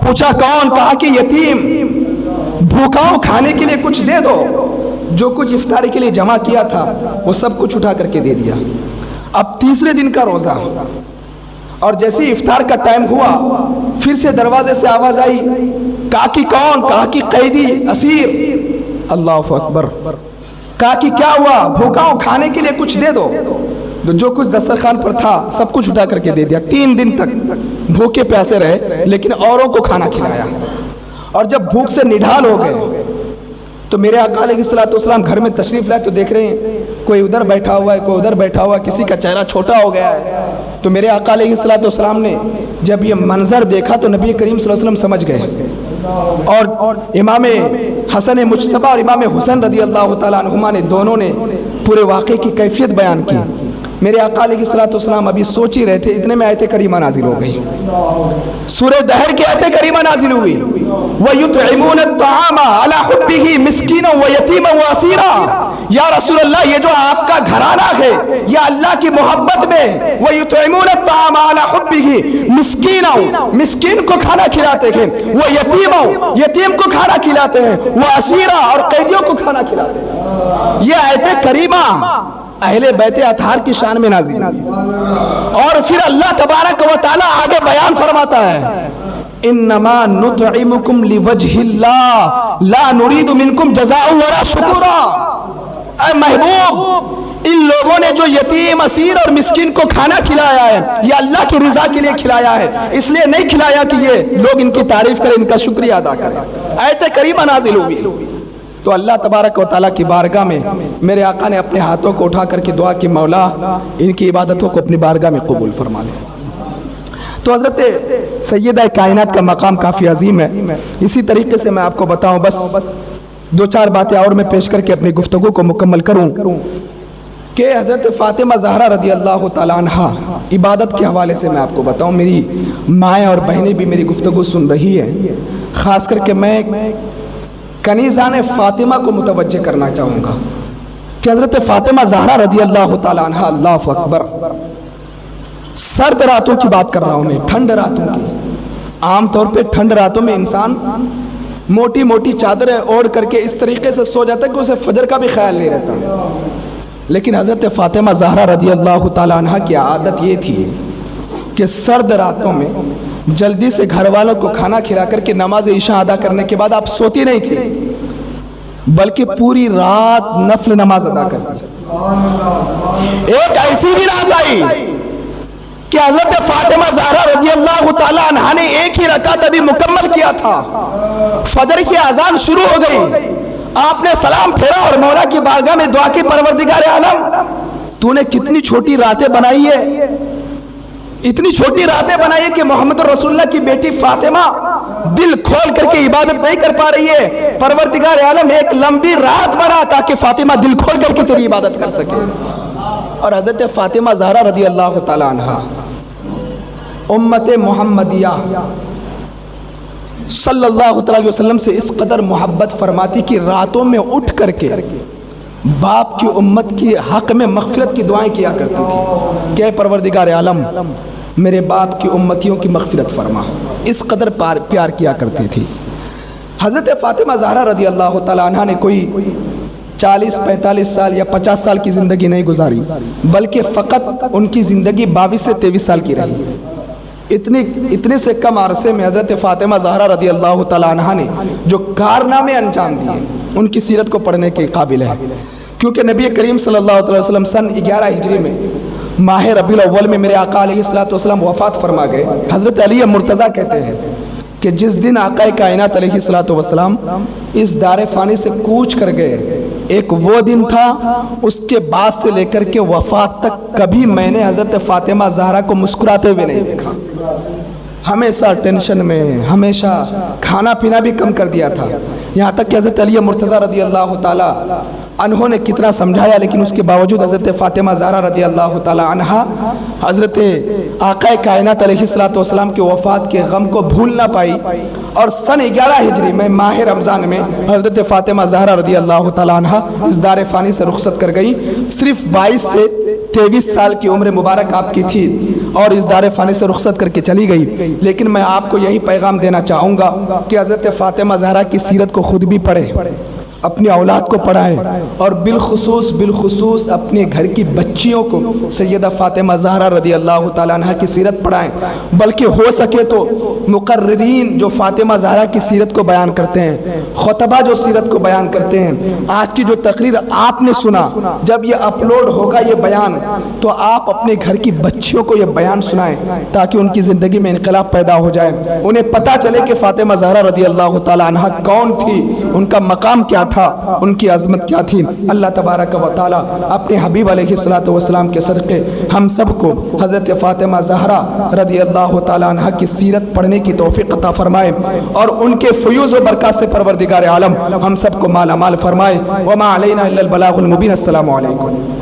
S1: پوچھا کون؟ کہا کہ یتیم، بھوکا ہو، کھانے کے لیے کچھ دے دو۔ جو کچھ افطاری کے لیے جمع کیا تھا وہ سب کچھ اٹھا کر کے دے دیا۔ اب تیسرے دن کا روزہ، اور جیسے ہی افطار کا ٹائم ہوا پھر سے دروازے سے آواز آئی، کہا کہ کون؟ کہا کہ قیدی، اسیر۔ اللہ اکبر۔ کہا کہ کیا ہوا؟ بھوکا ہوں، کھانے کے لیے کچھ دے دو۔ تو جو کچھ دسترخوان پر تھا سب کچھ اٹھا کر کے دے دیا۔ 3 دن تک بھوکے پیاسے رہے، لیکن اوروں کو کھانا کھلایا، اور جب بھوک سے نڈھال ہو گئے تو میرے آقا علیہ الصلوۃ والسلام گھر میں تشریف لائے تو دیکھ رہے ہیں کوئی ادھر بیٹھا ہوا ہے، کوئی ادھر بیٹھا ہوا ہے، کسی کا چہرہ چھوٹا ہو گیا ہے۔ تو میرے آقا علیہ الصلوۃ والسلام نے جب یہ منظر دیکھا تو نبی کریم صلی اللہ علیہ وسلم سمجھ گئے، اور امام حسن مجتبیٰ اور امام حسین رضی اللہ تعالیٰ عنہما نے دونوں نے پورے واقعے کی کیفیت بیان کی۔ میرے آقا علیہ الصلوۃ والسلام ابھی سوچ ہی رہے تھے، اتنے میں آیت کریمہ نازل ہو گئی، سورہ دہر کی آیت کریمہ نازل ہوئی، وَيُطْعِمُونَ الطَّعَامَ عَلَى حُبِّهِ مِسْكِينًا وَيَتِيمًا وَأَسِيرًا۔ یا رسول اللہ، یہ جو آپ کا گھرانہ ہے یا اللہ کی محبت میں، وَيُطْعِمُونَ الطَّعَامَ عَلَى حُبِّهِ مِسْكِينًا، مسکین کو کھانا کھلاتے ہیں، وَيَتِيمًا، یتیم کو کھانا کھلاتے ہیں، وَأَسِيرًا، اور قیدیوں کو کھانا کھلاتے ہیں۔ یہ آیت کریمہ اہل بیت اطہار کی شان میں نازل، اور پھر اللہ تبارک و تعالی آگے بیان فرماتا ہے، انما نطعمکم لوجہ اللہ لا نرید منکم جزاء ولا شکورا۔ اے محبوب، ان لوگوں نے جو یتیم، اسیر اور مسکین کو کھانا کھلایا ہے یہ اللہ کی رضا کے لیے کھلایا ہے، اس لیے نہیں کھلایا کہ یہ لوگ ان کی تعریف کریں، ان کا شکریہ ادا کریں۔ آیت کریمہ نازل ہوئی تو اللہ تبارک و تعالیٰ کی بارگاہ میں میرے آقا نے اپنے ہاتھوں کو اٹھا کر کے دعا کی، مولا ان کی عبادتوں کو اپنی بارگاہ میں قبول فرما لے۔ تو حضرت سیدہ کائنات کا مقام کافی عظیم ہے۔ اسی طریقے سے میں آپ کو بتاؤں، بس 2-4 باتیں اور میں پیش کر کے اپنی گفتگو کو مکمل کروں کہ حضرت فاطمہ زہرا رضی اللہ تعالیٰ عنہ عبادت کے حوالے سے میں آپ کو بتاؤں، میری مائیں اور بہنیں بھی میری گفتگو سن رہی ہیں، خاص کر کے میں کنیزان فاطمہ کو متوجہ کرنا چاہوں گا کہ حضرت فاطمہ زہرا رضی اللہ تعالیٰ عنہ، اللہ اکبر، سرد راتوں کی بات کر رہا ہوں میں، ٹھنڈ راتوں کی. عام طور پہ ٹھنڈ راتوں میں انسان موٹی موٹی چادریں اوڑھ کر کے اس طریقے سے سو جاتا ہے کہ اسے فجر کا بھی خیال نہیں رہتا. لیکن حضرت فاطمہ زہرا رضی اللہ تعالیٰ عنہ کی عادت یہ تھی کہ سرد راتوں میں جلدی سے گھر والوں کو کھانا کھلا کر کے نماز عشاء ادا کرنے کے بعد آپ سوتی نہیں تھی، بلکہ پوری رات نفل نماز ادا کرتی. ایک ایسی بھی رات آئی کہ حضرت فاطمہ زہرا رضی اللہ تعالیٰ عنہ نے ایک ہی رکعت ابھی مکمل کیا تھا، فجر کی اذان شروع ہو گئی، آپ نے سلام پھیرا اور مولا کی بارگاہ میں دعا کی، پروردگار عالم تو نے کتنی چھوٹی راتیں بنائی ہے، اتنی چھوٹی راتیں بنائی ہے کہ محمد رسول اللہ کی بیٹی فاطمہ دل کھول کر کے عبادت نہیں کر پا رہی ہے. پروردگار عالم ایک لمبی رات بنا تاکہ فاطمہ دل کھول کر کے تیری عبادت کر سکے. اور حضرت فاطمہ زہرا رضی اللہ تعالیٰ عنہ امت محمدیہ صلی اللہ علیہ وسلم سے اس قدر محبت فرماتی کہ راتوں میں اٹھ کر کے باپ کی امت کی حق میں مغفرت کی دعائیں کیا کرتی تھی کہ اے پروردگار عالم میرے باپ کی امتیوں کی مغفرت فرما. اس قدر پیار کیا کرتی تھی. حضرت فاطمہ زہرا رضی اللہ تعالیٰ عنہ نے کوئی 40-45 سال یا 50 سال کی زندگی نہیں گزاری، بلکہ فقط ان کی زندگی 22 سے 23 سال کی رہی. اتنے سے کم عرصے میں حضرت فاطمہ زہرا رضی اللہ تعالیٰ عنہ نے جو کارنامے انجام دیے ان کی سیرت کو پڑھنے کے قابل ہے. کیونکہ نبی کریم صلی اللہ علیہ وسلم سن 11 ہجری میں ماہ ربیع الاول میں میرے آقا علیہ السلام وفات فرما گئے. حضرت علی مرتضیٰ کہتے ہیں کہ جس دن آقا کائنات علیہ السلام اس دار فانی سے کوچ کر گئے، ایک وہ دن تھا، اس کے بعد سے لے کر کے وفات تک کبھی میں نے حضرت فاطمہ زہرا کو مسکراتے ہوئے نہیں دیکھا. ہمیشہ ٹینشن میں، ہمیشہ کھانا پینا بھی کم کر دیا تھا. یہاں تک کہ حضرت علی مرتضیٰ رضی اللہ تعالیٰ عنہ نے کتنا سمجھایا، لیکن اس کے باوجود حضرت فاطمہ زہرا رضی اللہ تعالیٰ عنہ حضرت آقا کائنات علیہ السلام کی وفات کے غم کو بھول نہ پائی. اور سن 11 ہجری میں ماہ رمضان میں حضرت فاطمہ زہرا رضی اللہ تعالیٰ عنہ اس دار فانی سے رخصت کر گئی. صرف 22 سے 23 سال کی عمر مبارک آپ کی تھی اور اس دار فانی سے رخصت کر کے چلی گئی. لیکن میں آپ کو یہی پیغام دینا چاہوں گا کہ حضرت فاطمہ زہرا کی سیرت کو خود بھی پڑھیں، اپنی اولاد کو پڑھائیں، اور بالخصوص اپنے گھر کی بچیوں کو سیدہ فاطمہ زہرا رضی اللہ تعالیٰ عنہ کی سیرت پڑھائیں. بلکہ ہو سکے تو مقررین جو فاطمہ زہرا کی سیرت کو بیان کرتے ہیں، خطبہ جو سیرت کو بیان کرتے ہیں، آج کی جو تقریر آپ نے سنا، جب یہ اپلوڈ ہوگا یہ بیان، تو آپ اپنے گھر کی بچیوں کو یہ بیان سنائیں تاکہ ان کی زندگی میں انقلاب پیدا ہو جائے، انہیں پتہ چلے کہ فاطمہ زہرا رضی اللہ تعالیٰ عنہ کون تھی، ان کا مقام کیا تھا، ان کی عظمت کیا تھی. اللہ تبارک و تعالی اپنے حبیب علیہ السلام کے صدقے ہم سب کو حضرت فاطمہ زہرا رضی اللہ تعالیٰ عنہ کی سیرت پڑھنے کی توفیق عطا فرمائے اور ان کے فیوز و برکات سے پروردگار عالم ہم سب کو مالا مال فرمائے. وما علینا الا البلاغ المبین. السلام علیکم.